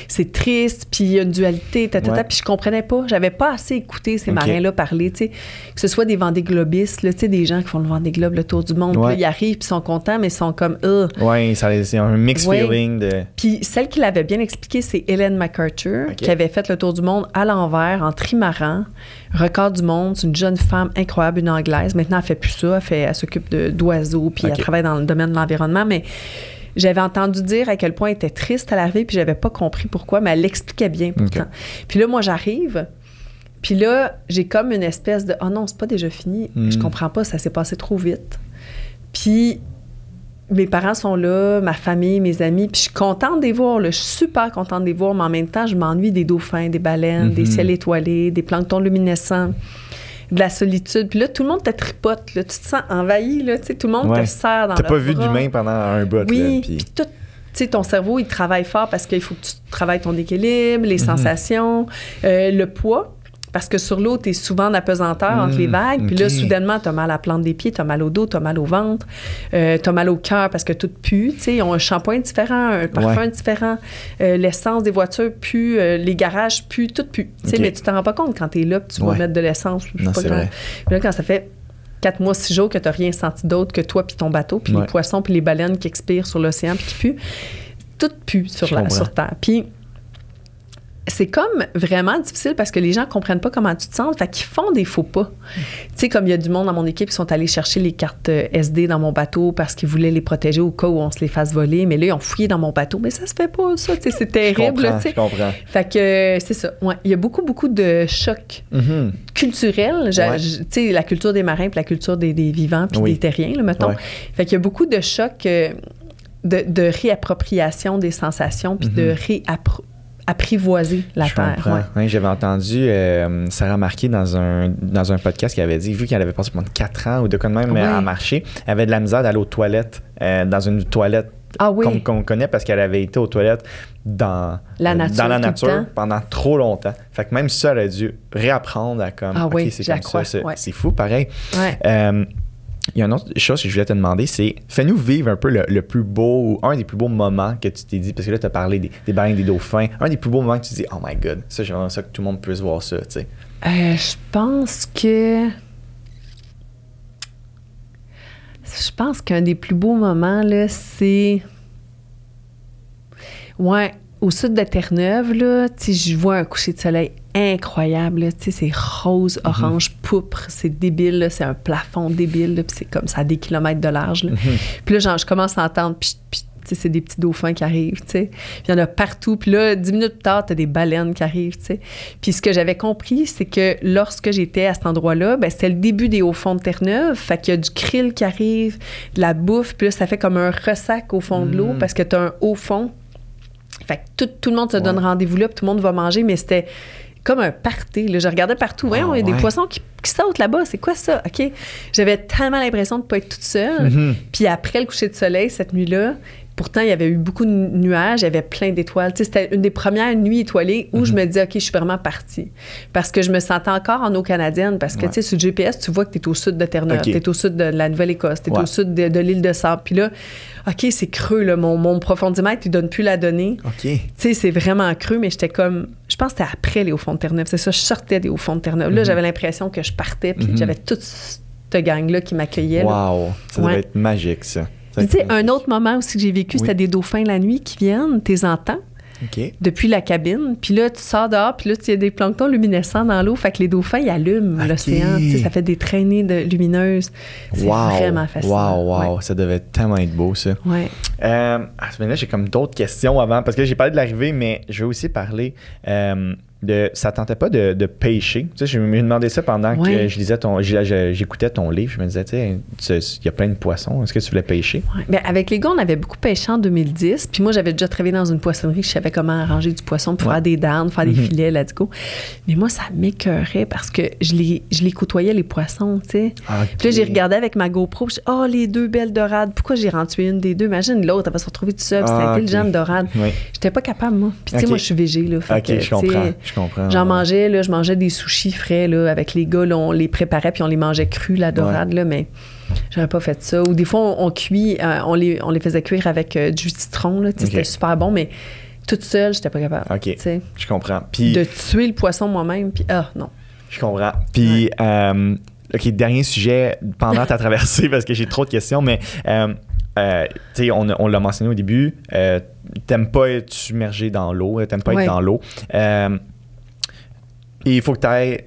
c'est triste, puis il y a une dualité, puis je comprenais pas. J'avais pas assez écouté ces marins-là parler, tu sais, que ce soit des Vendée Globistes, tu sais, des gens qui font le Vendée Globe, le tour du monde, puis là, ils arrivent, puis ils sont contents, mais ils sont comme « Oui, c'est un mixed feeling de... Puis celle qui l'avait bien expliqué, c'est Ellen MacArthur, qui avait fait le tour du monde à l'envers, en trimaran, record du monde. C'est une jeune femme incroyable, une Anglaise. Maintenant, elle fait plus ça. Elle s'occupe d'oiseaux, puis elle travaille dans le domaine de l'environnement. Mais j'avais entendu dire à quel point elle était triste à l'arrivée, puis j'avais pas compris pourquoi, mais elle l'expliquait bien pourtant. Puis là, moi, j'arrive, puis là, j'ai comme une espèce de « Oh non, c'est pas déjà fini. Je comprends pas, ça s'est passé trop vite. » Puis mes parents sont là, ma famille, mes amis, puis je suis contente de les voir, là, je suis super contente de les voir, mais en même temps, je m'ennuie des dauphins, des baleines, des ciels étoilés, des planctons luminescents, de la solitude. Puis là, tout le monde te tripote, là, tu te sens envahi, là, tu sais, tout le monde te serre dans le bras. T'as pas vu d'humain pendant un bout, oui, là. Puis tout, tu sais, ton cerveau, il travaille fort parce qu'il faut que tu travailles ton équilibre, les sensations, le poids. Parce que sur l'eau, tu es souvent en apesanteur entre les vagues. Puis là, soudainement, tu as mal à la plante des pieds, tu as mal au dos, tu as mal au ventre, tu as mal au cœur parce que tout pue. Tu sais, ils ont un shampoing différent, un parfum différent. L'essence des voitures pue, les garages puent, tout pue. Tu sais, mais tu t'en rends pas compte quand tu es là que tu vas mettre de l'essence. Non, c'est vrai. Puis là, quand ça fait 4 mois, 6 jours que tu n'as rien senti d'autre que toi puis ton bateau, puis les poissons puis les baleines qui expirent sur l'océan puis qui puent, tout pue sur Terre. Puis c'est comme vraiment difficile parce que les gens comprennent pas comment tu te sens, fait qu'ils font des faux pas. Tu sais, comme il y a du monde dans mon équipe qui sont allés chercher les cartes SD dans mon bateau parce qu'ils voulaient les protéger au cas où on se les fasse voler, mais là, ils ont fouillé dans mon bateau. Mais ça se fait pas, ça, tu sais, c'est terrible. Je comprends. Fait que c'est ça. Ouais. Il y a beaucoup de chocs culturels. Tu sais, la culture des marins puis la culture des vivants puis des terriens, là, mettons. Fait qu'il y a beaucoup de chocs de réappropriation des sensations puis de apprivoiser la Terre. Oui, j'avais entendu Sarah Marquis dans un podcast qui avait dit, vu qu'elle avait passé pendant 4 ans ou de quoi de même à marcher, elle avait de la misère d'aller aux toilettes, dans une toilette qu'on connaît parce qu'elle avait été aux toilettes dans la nature pendant trop longtemps. Fait que même ça, elle a dû réapprendre à comme, c'est comme ça. C'est fou, pareil. Il y a une autre chose que je voulais te demander, c'est fais-nous vivre un peu le plus beau, ou un des plus beaux moments que tu t'es dit, parce que là, tu as parlé des baleines, des dauphins, un des plus beaux moments que tu te dis, oh my God, ça, j'aimerais ça que tout le monde puisse voir ça, tu sais. Je pense qu'un des plus beaux moments, là, c'est... au sud de Terre-Neuve, là, tu sais, je vois un coucher de soleil incroyable, tu sais, c'est rose, orange, pourpre, c'est débile, là, c'est un plafond débile, puis c'est comme ça à des kilomètres de large, là. Puis là, genre, je commence à entendre, tu sais, c'est des petits dauphins qui arrivent, tu sais. Puis il y en a partout, puis là, 10 minutes plus tard, t'as des baleines qui arrivent, tu sais. Puis ce que j'avais compris, c'est que lorsque j'étais à cet endroit-là, ben c'était le début des hauts-fonds de Terre-Neuve, fait qu'il y a du krill qui arrive, de la bouffe, puis là, ça fait comme un ressac au fond de l'eau, parce que t'as un haut fond. Fait que tout le monde se donne rendez-vous là, puis tout le monde va manger, mais c'était comme un party. Là. Je regardais partout. Il y a des poissons qui sautent là-bas. C'est quoi ça? OK. J'avais tellement l'impression de ne pas être toute seule. Puis après le coucher de soleil, cette nuit-là, pourtant, il y avait eu beaucoup de nuages, il y avait plein d'étoiles. Tu sais, c'était une des premières nuits étoilées où je me disais, OK, je suis vraiment partie. Parce que je me sentais encore en eau canadienne. Parce que, tu sais, sur le GPS, tu vois que tu es au sud de Terre-Neuve, tu es au sud de la Nouvelle-Écosse, tu es au sud de l'île de Sable. Puis là, OK, c'est creux, là. Mon profondimètre, il donne plus la donnée. OK. Tu sais, c'est vraiment creux, mais j'étais comme... Je pense que c'était après les hauts-fonds de Terre-Neuve. C'est ça, je sortais des hauts-fonds de Terre-Neuve. Là, j'avais l'impression que je partais, puis j'avais toute cette gang-là qui m'accueillait. Wow! Ça devait être magique, ça. Tu sais, un autre moment aussi que j'ai vécu, c'était des dauphins la nuit qui viennent, t'es entends, depuis la cabine. Puis là, tu sors dehors, puis là, il y a des planctons luminescents dans l'eau. Fait que les dauphins, ils allument l'océan. Tu sais, ça fait des traînées lumineuses. C'est vraiment fascinant. Wow. Ça devait tellement être beau, ça. Ouais. À ce moment-là, j'ai comme d'autres questions avant, parce que j'ai parlé de l'arrivée, mais je veux aussi parler... ça tentait pas de pêcher. Tu sais, je me demandais ça pendant que je lisais j'écoutais ton livre. Je me disais, tu sais, il y a plein de poissons. Est-ce que tu voulais pêcher? Ouais. Bien, avec les gars, on avait beaucoup pêché en 2010. Puis moi, j'avais déjà travaillé dans une poissonnerie. Je savais comment arranger du poisson pour faire des darnes, faire des filets, let's go. Mais moi, ça m'écœurait parce que je les côtoyais, les poissons, tu sais. Puis là, j'ai regardé avec ma GoPro. Je dis, oh, les 2 belles dorades. Pourquoi j'ai rendu une des 2? Imagine l'autre, elle va se retrouver tout seul. C'était intelligent, de dorade. J'étais pas capable, moi. Puis tu sais, moi, je suis végé, là. Je comprends. Je comprends. J'en mangeais, là, je mangeais des sushis frais, là, avec les gars, là, on les préparait puis on les mangeait crus, la dorade, là, mais j'aurais pas fait ça. Ou des fois, on cuit, on les faisait cuire avec du citron, là, c'était super bon, mais toute seule, j'étais pas capable. OK, je comprends. Puis, de tuer le poisson moi-même, puis non. Je comprends. Puis, OK, dernier sujet pendant ta traversée, parce que j'ai trop de questions, mais tu sais, on l'a mentionné au début, t'aimes pas être submergé dans l'eau, t'aimes pas être dans l'eau. Et il faut que tu ailles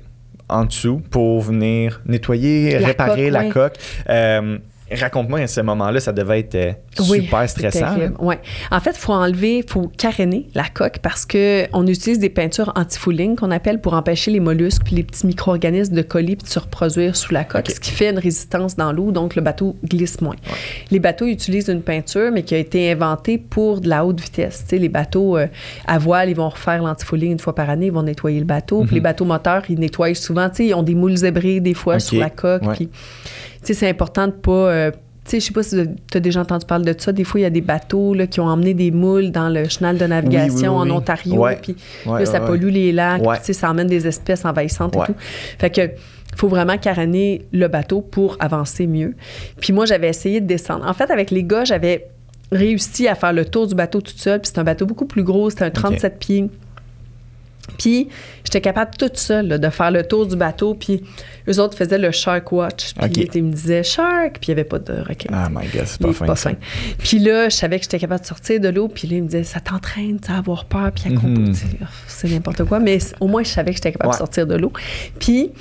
en dessous pour venir nettoyer, réparer la coque. Raconte-moi, à ce moment-là, ça devait être super stressant. Oui. En fait, il faut caréner la coque parce qu'on utilise des peintures anti-fouling qu'on appelle pour empêcher les mollusques puis les petits micro-organismes de coller puis de se reproduire sous la coque, ce qui fait une résistance dans l'eau, donc le bateau glisse moins. Les bateaux utilisent une peinture, mais qui a été inventée pour de la haute vitesse. Tu sais, les bateaux à voile, ils vont refaire l'anti-fouling une fois par année, ils vont nettoyer le bateau. Puis les bateaux moteurs, ils nettoient souvent. Tu sais, ils ont des moules zébrés des fois sur la coque. Puis, tu sais, c'est important de pas... tu sais, je sais pas si tu as déjà entendu parler de ça. Des fois, il y a des bateaux là, qui ont emmené des moules dans le chenal de navigation en Ontario. Puis là, ça pollue les lacs. Puis, tu sais, ça emmène des espèces envahissantes et tout. Fait que il faut vraiment caréner le bateau pour avancer mieux. Puis moi, j'avais essayé de descendre. En fait, avec les gars, j'avais réussi à faire le tour du bateau toute seule. Puis c'est un bateau beaucoup plus gros. C'était un 37 pieds. Puis, j'étais capable toute seule là, de faire le tour du bateau. Puis, eux autres faisaient le Shark Watch. Puis, ils me disaient Shark. Puis, il n'y avait pas de requin. Ah, my God, c'est pas fin. Puis là, je savais que j'étais capable de sortir de l'eau. Puis là, ils me disaient ça t'entraîne à avoir peur. Puis, à c'est n'importe quoi. Mais au moins, je savais que j'étais capable de sortir de l'eau. Puis,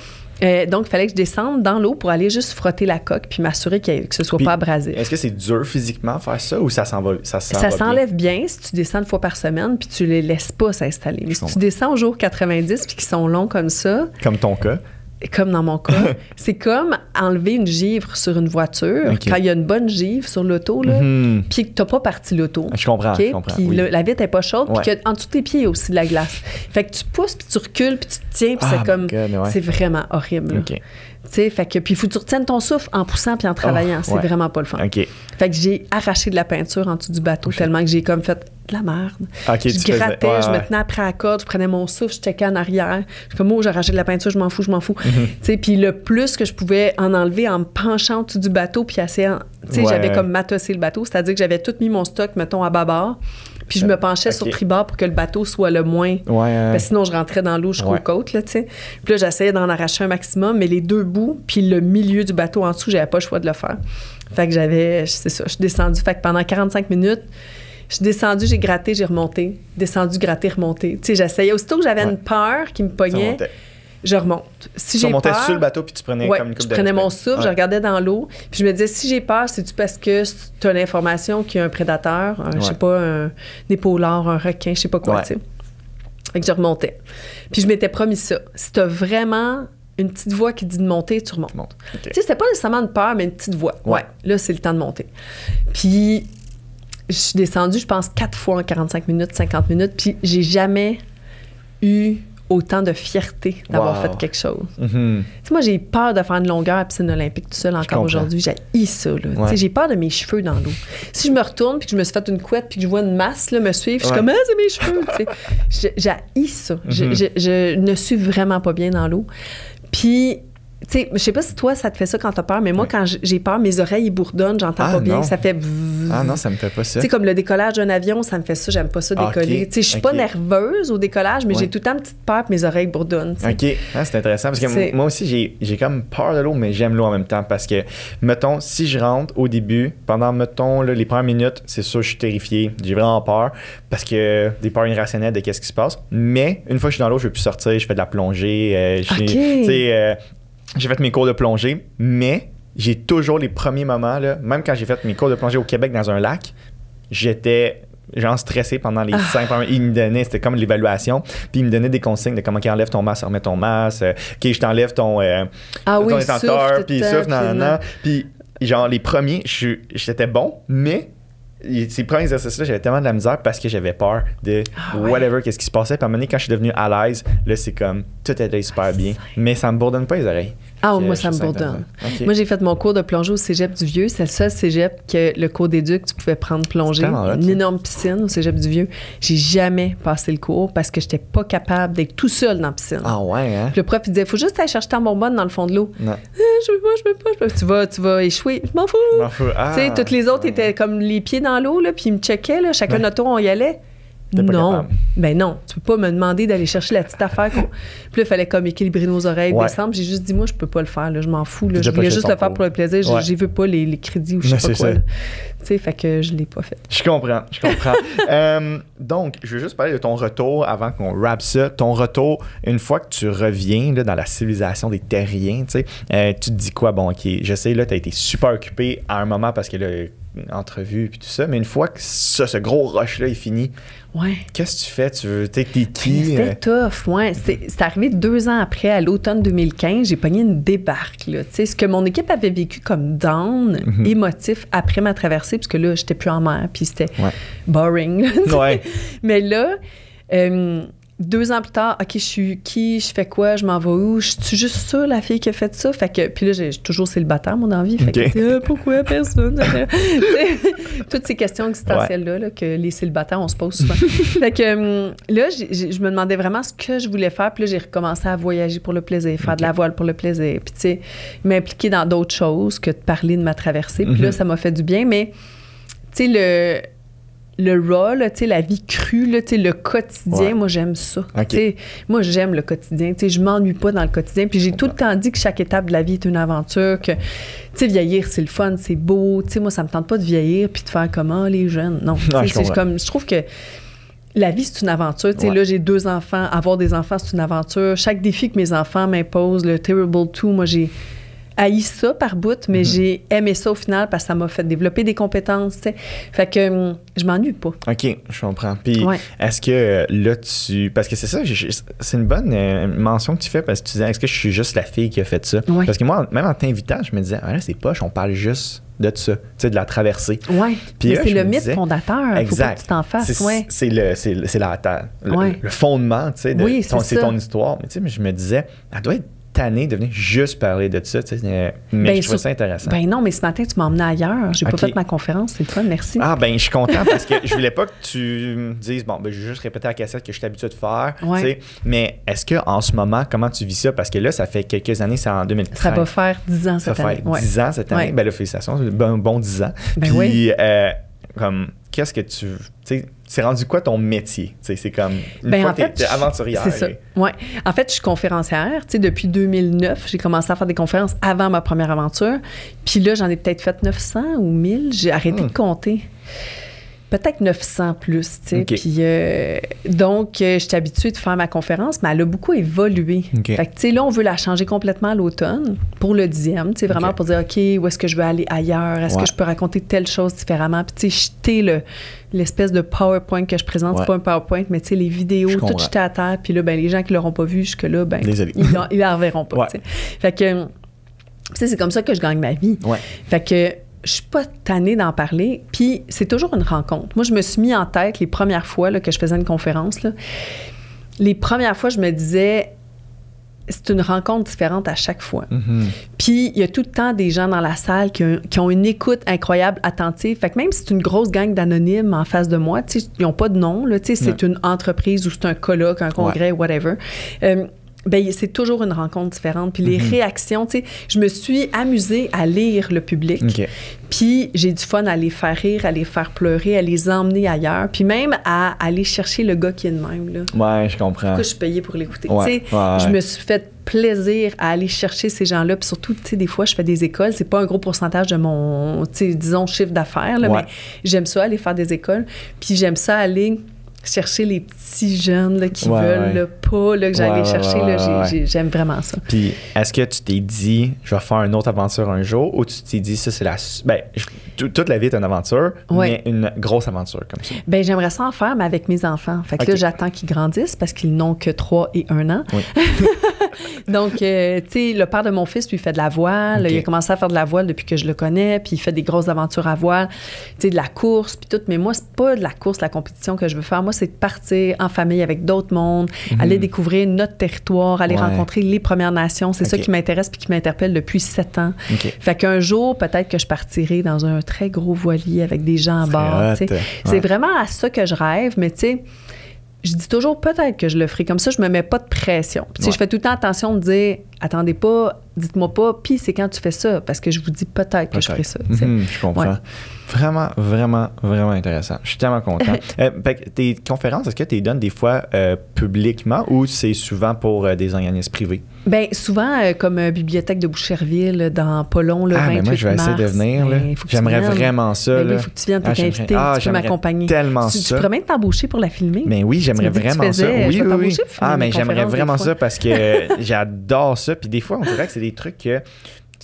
donc, il fallait que je descende dans l'eau pour aller juste frotter la coque puis m'assurer que ce soit pas abrasif. Est-ce que c'est dur physiquement faire ça ou ça s'enlève bien si tu descends une fois par semaine puis tu les laisses pas s'installer. Mais si tu descends au jour 90 puis qu'ils sont longs comme ça... Comme ton cas. Comme dans mon cas, c'est comme enlever une givre sur une voiture quand il y a une bonne givre sur l'auto, là, puis que tu n'as pas parti l'auto. Je comprends. Puis la vitre n'est pas chaude, puis qu'en dessous de tes pieds, il y a aussi de la glace. Fait que tu pousses, puis tu recules, puis tu te tiens, puis c'est comme... C'est vraiment horrible. Tu sais, fait que... Puis il faut que tu retiennes ton souffle en poussant puis en travaillant. C'est vraiment pas le fun. Fait que j'ai arraché de la peinture en dessous du bateau tellement que j'ai comme fait de la merde. Je grattais, je me tenais après la corde, je prenais mon souffle, je checkais en arrière. Je suis comme, j'ai arraché de la peinture, je m'en fous. Tu sais, puis le plus que je pouvais en enlever en me penchant au-dessus du bateau, puis j'avais comme matossé le bateau, c'est-à-dire que j'avais tout mis mon stock, mettons, à bâbord, puis je me penchais sur tribord pour que le bateau soit le moins... Parce que sinon, je rentrais dans l'eau jusqu'aux côtes, là, tu sais. Puis là, j'essayais d'en arracher un maximum, mais les deux bouts, puis le milieu du bateau en dessous, j'avais pas le choix de le faire. Fait que je suis descendue. Fait que pendant 45 minutes, je suis descendue, j'ai gratté, j'ai remonté. Descendu, gratté, remonté. Tu sais, j'essayais. Aussitôt que j'avais une peur qui me pognait, je remonte. Si j'ai remontais peur, sur le bateau puis tu prenais comme une coupe de... je prenais mon souffle, je regardais dans l'eau, puis je me disais, si j'ai peur, c'est-tu parce que tu as l'information qu'il y a un prédateur, je sais pas, un épaulard, un requin, je sais pas quoi, tu sais. Fait que je remontais. Puis je m'étais promis ça. Si tu as vraiment une petite voix qui dit de monter, tu remontes. Tu sais, c'était pas nécessairement une peur, mais une petite voix. Là, c'est le temps de monter. Puis... je suis descendue, je pense, 4 fois en 45 minutes, 50 minutes, puis j'ai jamais eu autant de fierté d'avoir fait quelque chose. Tu sais, moi, j'ai peur de faire une longueur à la piscine olympique tout seul encore aujourd'hui. J'ai ça, là. Tu sais, j'ai peur de mes cheveux dans l'eau. Si je me retourne puis que je me suis fait une couette puis que je vois une masse là, me suivre, je suis comme, c'est mes cheveux, tu sais. J'ai ça. Je ne suis vraiment pas bien dans l'eau. Puis... tu sais, je sais pas si toi, ça te fait ça quand t'as peur, mais moi, quand j'ai peur, mes oreilles bourdonnent, j'entends pas bien, ça fait... Ah non, ça me fait pas ça. Tu sais, comme le décollage d'un avion, ça me fait ça, j'aime pas ça décoller. Tu sais, je suis pas nerveuse au décollage, mais j'ai tout le temps une petite peur que mes oreilles bourdonnent. T'sais. OK, c'est intéressant, parce que moi aussi, j'ai comme peur de l'eau, mais j'aime l'eau en même temps, parce que, mettons, si je rentre au début, pendant, mettons, là, les premières minutes, c'est sûr, je suis terrifié, j'ai vraiment peur, parce que des peurs irrationnelles de qu'est-ce qui se passe, mais une fois que je suis dans l'eau, je veux plus sortir, je fais de la plongée, j'ai fait mes cours de plongée, mais j'ai toujours les premiers moments, là, même quand j'ai fait mes cours de plongée au Québec dans un lac, j'étais genre stressé pendant les 5 premiers. Il me donnait, c'était comme l'évaluation, puis il me donnait des consignes de comment enlève ton masque, remets ton masque, OK, je t'enlève ton détenteur, puis souffle, puis genre les premiers, j'étais bon, mais ces premiers exercices-là, j'avais tellement de la misère parce que j'avais peur de whatever, qu'est-ce qui se passait. Puis à un moment donné, quand je suis devenu à l'aise, là, c'est comme tout était super bien. Mais ça me bourdonne pas les oreilles. Ah, moi, ça me bourdonne. Moi, j'ai fait mon cours de plongée au cégep du Vieux. C'est le seul cégep que le cours d'éduc, tu pouvais prendre plongée. Une énorme piscine au cégep du Vieux. J'ai jamais passé le cours parce que j'étais pas capable d'être tout seul dans la piscine. Ah ouais, hein? Puis le prof, il disait, faut juste aller chercher ta bonbonne dans le fond de l'eau. Je veux pas. Tu vas échouer. Je m'en fous. Ah, tu sais, toutes les autres étaient comme les pieds dans l'eau, là, puis ils me checkaient, là. Chacun notre tour, on y allait. Non. Ben non, tu peux pas me demander d'aller chercher la petite affaire. Puis là, il fallait comme équilibrer nos oreilles, descendre. J'ai juste dit, moi, je peux pas le faire, là, je m'en fous. Là. Je voulais juste le faire pour le plaisir. J'y veux pas les crédits ou je sais pas quoi. Tu sais, fait que je l'ai pas fait. Je comprends. Donc, je veux juste parler de ton retour avant qu'on wrap ça. Ton retour, une fois que tu reviens là, dans la civilisation des terriens, tu te dis quoi? Bon, OK, je sais, là, tu as été super occupé à un moment parce que là, entrevue puis tout ça, mais une fois que ce gros rush-là est fini, qu'est-ce que tu fais? T'es qui? C'était tough, C'est arrivé 2 ans après, à l'automne 2015, j'ai pogné une débarque, là. Tu sais, ce que mon équipe avait vécu comme down émotif après ma traversée, parce que là, j'étais plus en mer, puis c'était boring, là, mais là, 2 ans plus tard, OK, je suis qui? Je fais quoi? Je m'en vais où? Je suis juste ça, la fille qui a fait ça? Fait que, puis là, j'ai toujours célibataire, mon envie. Fait que, pourquoi personne? Toutes ces questions existentielles-là là, que les célibataires, on se pose souvent. Fait que là, je me demandais vraiment ce que je voulais faire. Puis là, j'ai recommencé à voyager pour le plaisir, faire de la voile pour le plaisir. Puis, tu sais, m'impliquer dans d'autres choses que de parler de ma traversée. Puis là, ça m'a fait du bien. Mais, tu sais, le raw, là, la vie crue, là, le quotidien, moi, j'aime ça. Moi, j'aime le quotidien. Je m'ennuie pas dans le quotidien. Puis j'ai tout le temps dit que chaque étape de la vie est une aventure, que vieillir, c'est le fun, c'est beau. Moi, ça me tente pas de vieillir puis de faire comment les jeunes. Non. Je trouve que la vie, c'est une aventure. Là, j'ai 2 enfants. Avoir des enfants, c'est une aventure. Chaque défi que mes enfants m'imposent, le Terrible 2, moi, j'ai haï ça par bout, mais j'ai aimé ça au final parce que ça m'a fait développer des compétences, tu sais. Fait que je m'ennuie pas. OK, je comprends. Puis est-ce que là, parce que c'est ça, c'est une bonne mention que tu fais parce que tu disais, est-ce que je suis juste la fille qui a fait ça? Parce que moi, même en t'invitant, je me disais, là, c'est poche, on parle juste de ça, tu sais, de la traversée. Oui, mais c'est le mythe fondateur. Exact. Faut pas que tu t'en fasses. C'est le fondement, tu sais, c'est ton histoire. Mais tu sais, je me disais, elle doit être tannée de venir juste parler de ça, tu sais, mais je trouvais ça intéressant. Ben non, mais ce matin, tu m'as emmené ailleurs. J'ai pas fait ma conférence, c'est le fun, merci. Ah, ben je suis content parce que je voulais pas que tu me dises, bon, ben je vais juste répéter la cassette que je suis habitué de faire, tu sais, mais est-ce qu'en ce moment, comment tu vis ça? Parce que là, ça fait quelques années, c'est en 2013. Ça va faire 10 ans cette année. Ça va faire 10 ans cette année. Ben là, félicitations, bon 10 ans. Ben puis, comme, qu'est-ce que tu sais, c'est rendu quoi ton métier? C'est comme, une fois que t'es aventurière. C'est ça, oui. En fait, je suis conférencière. Tu sais, depuis 2009, j'ai commencé à faire des conférences avant ma première aventure. Puis là, j'en ai peut-être fait 900 ou 1000. J'ai arrêté de compter. Peut-être 900 plus, tu sais. Puis donc, je suis habituée de faire ma conférence, mais elle a beaucoup évolué. Fait que, tu sais, là, on veut la changer complètement à l'automne pour le 10e, tu sais, vraiment pour dire, OK, où est-ce que je veux aller ailleurs? Est-ce que je peux raconter telle chose différemment? Puis, tu sais, jeter l'espèce de PowerPoint que je présente, c'est pas un PowerPoint, mais tu sais, les vidéos, tout jeter à terre. Puis là, ben les gens qui l'auront pas vu jusque-là, ben ils la reverront pas, tu sais. Fait que, tu sais, c'est comme ça que je gagne ma vie. Fait que je suis pas tannée d'en parler. Puis c'est toujours une rencontre. Moi, je me suis mis en tête les premières fois là, que je faisais une conférence. Là, les premières fois, je me disais, c'est une rencontre différente à chaque fois. Puis il y a tout le temps des gens dans la salle qui ont une écoute incroyable, attentive. Fait que même si c'est une grosse gang d'anonymes en face de moi, tu sais, ils n'ont pas de nom. Là, tu sais, c'est une entreprise ou c'est un colloque, un congrès, whatever. Ben c'est toujours une rencontre différente. Puis les réactions, tu sais, je me suis amusée à lire le public. Puis j'ai du fun à les faire rire, à les faire pleurer, à les emmener ailleurs. Puis même à aller chercher le gars qui est de même, là. Ouais, je comprends. Pourquoi je suis payée pour l'écouter? Tu sais, je me suis fait plaisir à aller chercher ces gens-là. Puis surtout, tu sais, des fois, je fais des écoles. C'est pas un gros pourcentage de mon, tu sais, disons, chiffre d'affaires, là, mais j'aime ça, aller faire des écoles. Puis j'aime ça aller chercher les petits jeunes là, qui veulent là, pas là, que j'allais chercher. Là, j'aime vraiment ça. Puis, est-ce que tu t'es dit, je vais faire une autre aventure un jour, ou tu t'es dit, ça, c'est la... Ben, toute la vie est une aventure, mais une grosse aventure comme ça. Ben j'aimerais ça en faire, mais avec mes enfants. Fait que là, j'attends qu'ils grandissent parce qu'ils n'ont que 3 et 1 an. Oui. Donc, tu sais, le père de mon fils, lui, fait de la voile. Il a commencé à faire de la voile depuis que je le connais, puis il fait des grosses aventures à voile, tu sais, de la course, puis tout. Mais moi, c'est pas de la course, la compétition que je veux faire. Moi, c'est de partir en famille avec d'autres mondes, aller découvrir notre territoire, aller rencontrer les Premières Nations. C'est ça qui m'intéresse puis qui m'interpelle depuis 7 ans. Fait qu'un jour, peut-être que je partirai dans un très gros voilier avec des gens à bord. C'est vraiment à ça que je rêve, mais tu sais, je dis toujours peut-être que je le ferai. Comme ça, je me mets pas de pression. Puis, je fais tout le temps attention de dire, attendez pas, dites-moi pas, puis c'est quand tu fais ça, parce que je vous dis peut-être que je ferai ça. Je comprends. Ouais. Vraiment, vraiment, vraiment intéressant. Je suis tellement content. Tes conférences, est-ce que tu les donnes des fois publiquement ou c'est souvent pour des organismes privés? Bien, souvent, comme Bibliothèque de Boucherville, dans pas long, le 28 mais moi, je vais essayer de venir. J'aimerais vraiment ça. Il faut que tu viennes, t'es invité, tu peux m'accompagner. Tellement ça. Tu pourrais même t'embaucher pour la filmer. Mais oui, j'aimerais vraiment ça. Oui. Mais j'aimerais vraiment ça parce que j'adore ça. Puis des fois, on dirait que c'est des trucs que...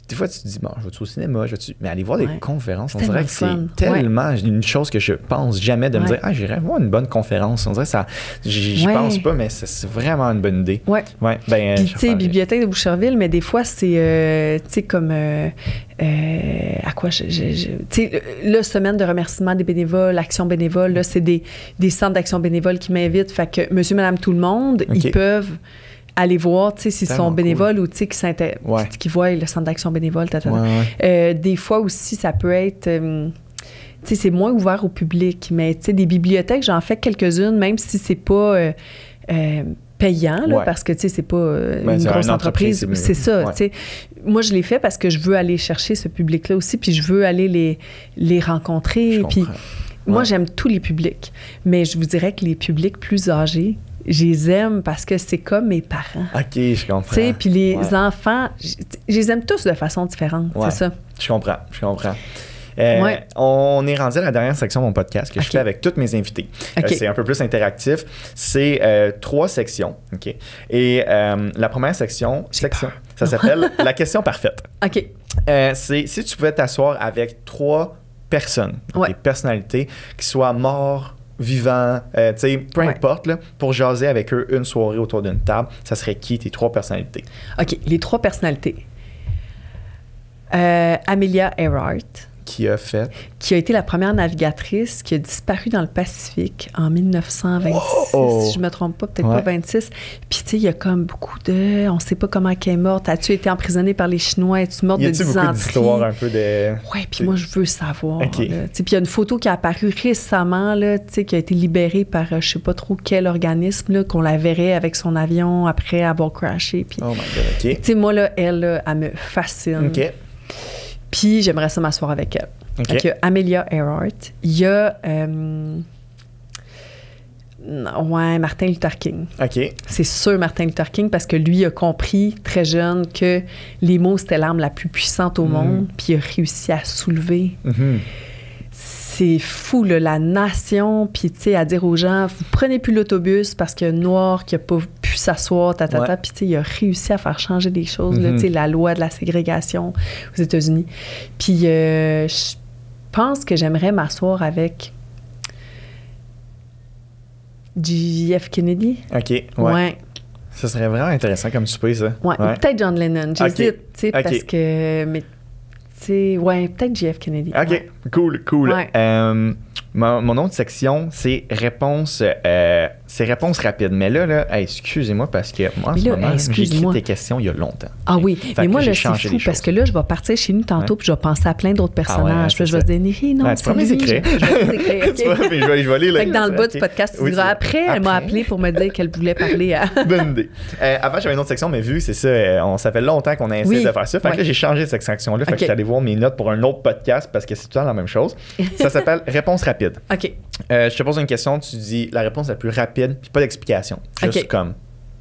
Des fois, tu te dis, bon, je vais-tu au cinéma, mais aller voir des conférences, on dirait que c'est tellement une chose que je pense jamais de me dire, j'irais voir une bonne conférence. On dirait que ça, j'y pense pas, mais c'est vraiment une bonne idée. Ouais. Ben, puis, tu sais, Bibliothèque de Boucherville, mais des fois, c'est, tu sais, comme, à quoi, tu sais, la semaine de remerciement des bénévoles, action bénévole, là, c'est des centres d'action bénévole qui m'invitent. Fait que monsieur, madame, tout le monde, ils peuvent aller voir, tu sais, s'ils sont bénévoles ou, tu sais, qui voient le centre d'action bénévole. Des fois aussi, ça peut être... tu sais, c'est moins ouvert au public, mais, tu sais, des bibliothèques, j'en fais quelques-unes, même si c'est pas payant, là, parce que, tu sais, c'est pas une grosse entreprise. C'est ça, tu sais. Moi, je l'ai fait parce que je veux aller chercher ce public-là aussi, puis je veux aller les rencontrer. Puis moi, j'aime tous les publics, mais je vous dirais que les publics plus âgés, je les aime parce que c'est comme mes parents. OK, je comprends. Tu sais, puis les enfants, je les aime tous de façon différente, c'est ça. Je comprends. On est rendu à la dernière section de mon podcast que je fais avec tous mes invités. C'est un peu plus interactif. C'est 3 sections. OK? Et la première section ça s'appelle la question parfaite. OK. C'est si tu pouvais t'asseoir avec 3 personnes, des personnalités qui soient mortes, vivants, tu sais, peu importe, là, pour jaser avec eux une soirée autour d'une table, ça serait qui tes 3 personnalités? OK, les 3 personnalités. Amelia Earhart. Qui a été la première navigatrice qui a disparu dans le Pacifique en 1926, si je me trompe pas, peut-être pas 26. Puis, tu sais, il y a comme beaucoup de... On sait pas comment elle est morte. As-tu été emprisonnée par les Chinois? Es-tu morte de dysenterie? Beaucoup d'histoires un peu de... Oui, puis moi, je veux savoir. Puis il y a une photo qui a apparu récemment, là, qui a été libérée par je sais pas trop quel organisme, là, qu'on la verrait avec son avion après avoir crashé. Puis, oh my God, OK. Tu sais, moi, là, elle me fascine. OK. Puis j'aimerais ça m'asseoir avec elle. Okay. Donc, il y a Amelia Earhart. Il y a Martin Luther King. OK. C'est sûr Martin Luther King parce que lui a compris très jeune que les mots, c'était l'arme la plus puissante au monde, puis il a réussi à soulever. C'est fou, là, la nation, puis tu sais, à dire aux gens, vous prenez plus l'autobus parce qu'il y a un noir qui n'a pas pu s'asseoir, puis tu sais, il a réussi à faire changer des choses, là, tu sais, la loi de la ségrégation aux États-Unis. Puis je pense que j'aimerais m'asseoir avec JF Kennedy. OK, ouais. Ça serait vraiment intéressant comme souper, ça. Ouais. Peut-être John Lennon, j'hésite, tu sais, parce que... Mais, peut-être JF Kennedy. OK, cool. Ouais. Mon autre section, c'est réponse rapide. Mais là excusez-moi parce que moi, en ce moment, j'ai écrit tes questions il y a longtemps. Ah oui, mais moi, là, c'est fou parce que là, je vais partir chez nous tantôt puis je vais penser à plein d'autres personnages. Puis je vais se dire, non, c'est pas mes écrits. Je vais lire. Fait que dans le bas du podcast, tu diras après, elle m'a appelé pour me dire qu'elle voulait parler à... Bonne idée. Avant, j'avais une autre section, mais vu, c'est ça, ça fait longtemps qu'on a essayé de faire ça. Fait que là, j'ai changé cette section-là. Fait que je suis allé voir mes notes pour un autre podcast parce que c'est tout le temps la même chose. Ça s'appelle réponse rapide. OK. Je te pose une question, tu dis la réponse la plus rapide, puis pas d'explication. Juste comme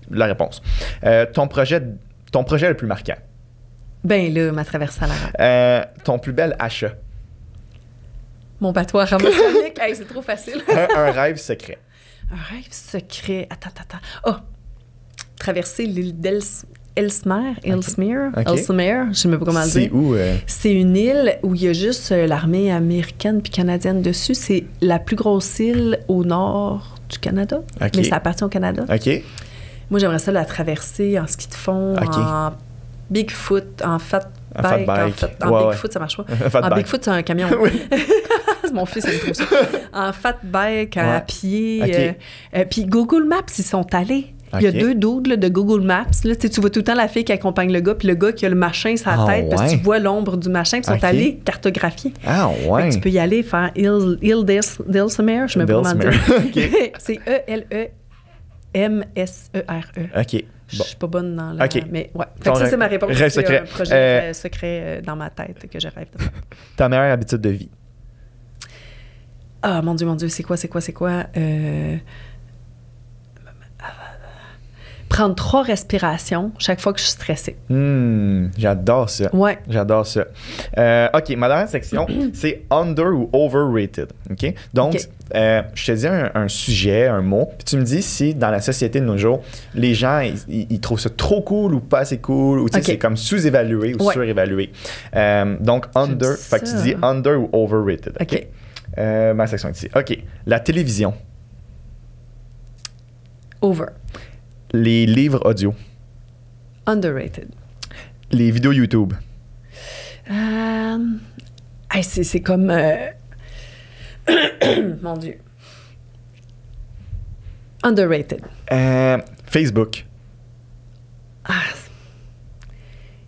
la réponse. Ton projet le plus marquant? Ben là, ma traversée à la ton plus bel achat? Mon bateau à Ramassonic. Hey, c'est trop facile. un rêve secret? Un rêve secret. Attends. Oh! Traverser l'île d'Els... Ellesmere, Okay. Ellesmere, je ne sais même pas comment le dire. C'est où? C'est une île où il y a juste l'armée américaine puis canadienne dessus. C'est la plus grosse île au nord du Canada, mais ça appartient au Canada. OK. Moi, j'aimerais ça la traverser en ski de fond, en Bigfoot, en fat bike. En Bigfoot, ça marche pas. En Bigfoot, c'est un camion. C'est mon fils, il trouve ça. En fat bike, à pied. Puis Google Maps, ils sont allés. Il y a 2 dudes de Google Maps. Là, tu vois tout le temps la fille qui accompagne le gars, puis le gars qui a le machin sur la tête, parce que tu vois l'ombre du machin, puis ils sont allés cartographier. Ah ouais. Tu peux y aller faire Île d'Ellesmere, je me sais pas comment dire. C'est Ellesmere. OK. Je suis pas bonne dans la... OK. Mais ouais. Fait que ça, c'est ma réponse. C'est un projet secret dans ma tête que je rêve de faire. Ta meilleure habitude de vie? Ah, mon Dieu, c'est quoi? Prendre 3 respirations chaque fois que je suis stressée. J'adore ça. Ouais. J'adore ça. OK, ma dernière section, c'est under ou overrated. OK? Donc, je te dis un sujet, un mot, puis tu me dis si dans la société de nos jours, les gens, ils trouvent ça trop cool ou pas assez cool, ou tu sais, c'est comme sous-évalué ou surévalué. Donc, under, fait que tu dis under ou overrated. OK? Ma section est ici. OK. La télévision. Over. Les livres audio. Underrated. Les vidéos YouTube. C'est comme... Mon Dieu. Underrated. Facebook.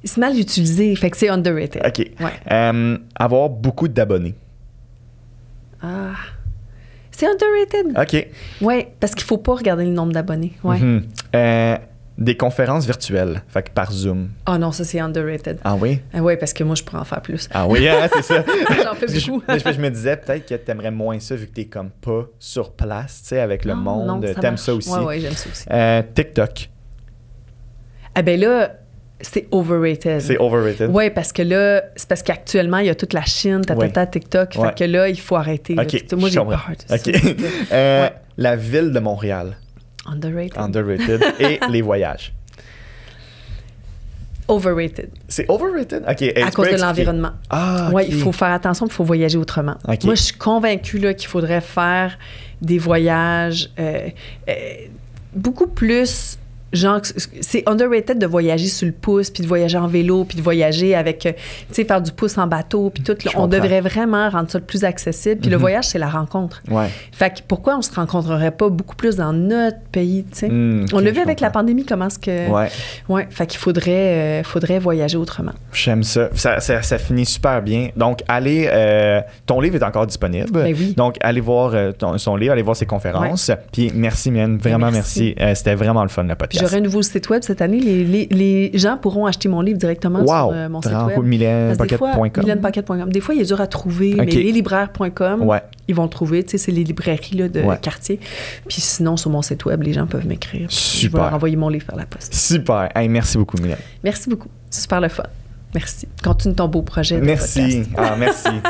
C'est mal utilisé, fait que c'est underrated. OK. Ouais. Avoir beaucoup d'abonnés. C'est underrated. OK. Oui, parce qu'il ne faut pas regarder le nombre d'abonnés. Ouais. Des conférences virtuelles, fait que par Zoom. Ah non, ça, c'est underrated. Ah oui? Oui, parce que moi, je pourrais en faire plus. Ah oui, c'est ça. J'en fais beaucoup. Je me disais peut-être que tu aimerais moins ça vu que tu n'es comme pas sur place, tu sais, avec le monde. T'aimes ça aussi. Oui, j'aime ça aussi. TikTok. Ah ben là... C'est overrated. C'est overrated? Oui, parce que là, c'est parce qu'actuellement, il y a toute la Chine, TikTok. Fait que là, il faut arrêter. OK. Moi, j'ai peur de ça. OK. La ville de Montréal. Underrated. Et les voyages. Overrated. C'est overrated? OK. À cause de l'environnement. Ah, OK. Oui, il faut faire attention, il faut voyager autrement. Okay. Moi, je suis convaincue là, qu'il faudrait faire des voyages beaucoup plus... Genre, c'est underrated de voyager sur le pouce, puis de voyager en vélo, puis de voyager avec, tu sais, faire du pouce en bateau, puis tout. Là, on devrait vraiment rendre ça le plus accessible. Puis le voyage, c'est la rencontre. Ouais. Fait que pourquoi on se rencontrerait pas beaucoup plus dans notre pays, tu sais? On l'a vu avec la pandémie, comment est-ce que... Ouais. Fait qu'il faudrait voyager autrement. J'aime ça. Ça finit super bien. Donc, allez... ton livre est encore disponible. Ben oui. Donc, allez voir son livre, allez voir ses conférences. Puis merci, Mylène. Vraiment merci. C'était vraiment le fun, le podcast. J'aurai un nouveau site web cette année. Les gens pourront acheter mon livre directement sur mon site web. MylènePaquette.com. MylènePaquette.com. Des fois, il est dur à trouver, mais leslibraires.com, ils vont le trouver. Tu sais, c'est les librairies là, de quartier. Puis sinon, sur mon site web, les gens peuvent m'écrire. Super. Je vais leur envoyer mon livre par la poste. Super. Hey, merci beaucoup, Mylène. Merci beaucoup. C'est super le fun. Merci. Continue ton beau projet de podcast. Merci.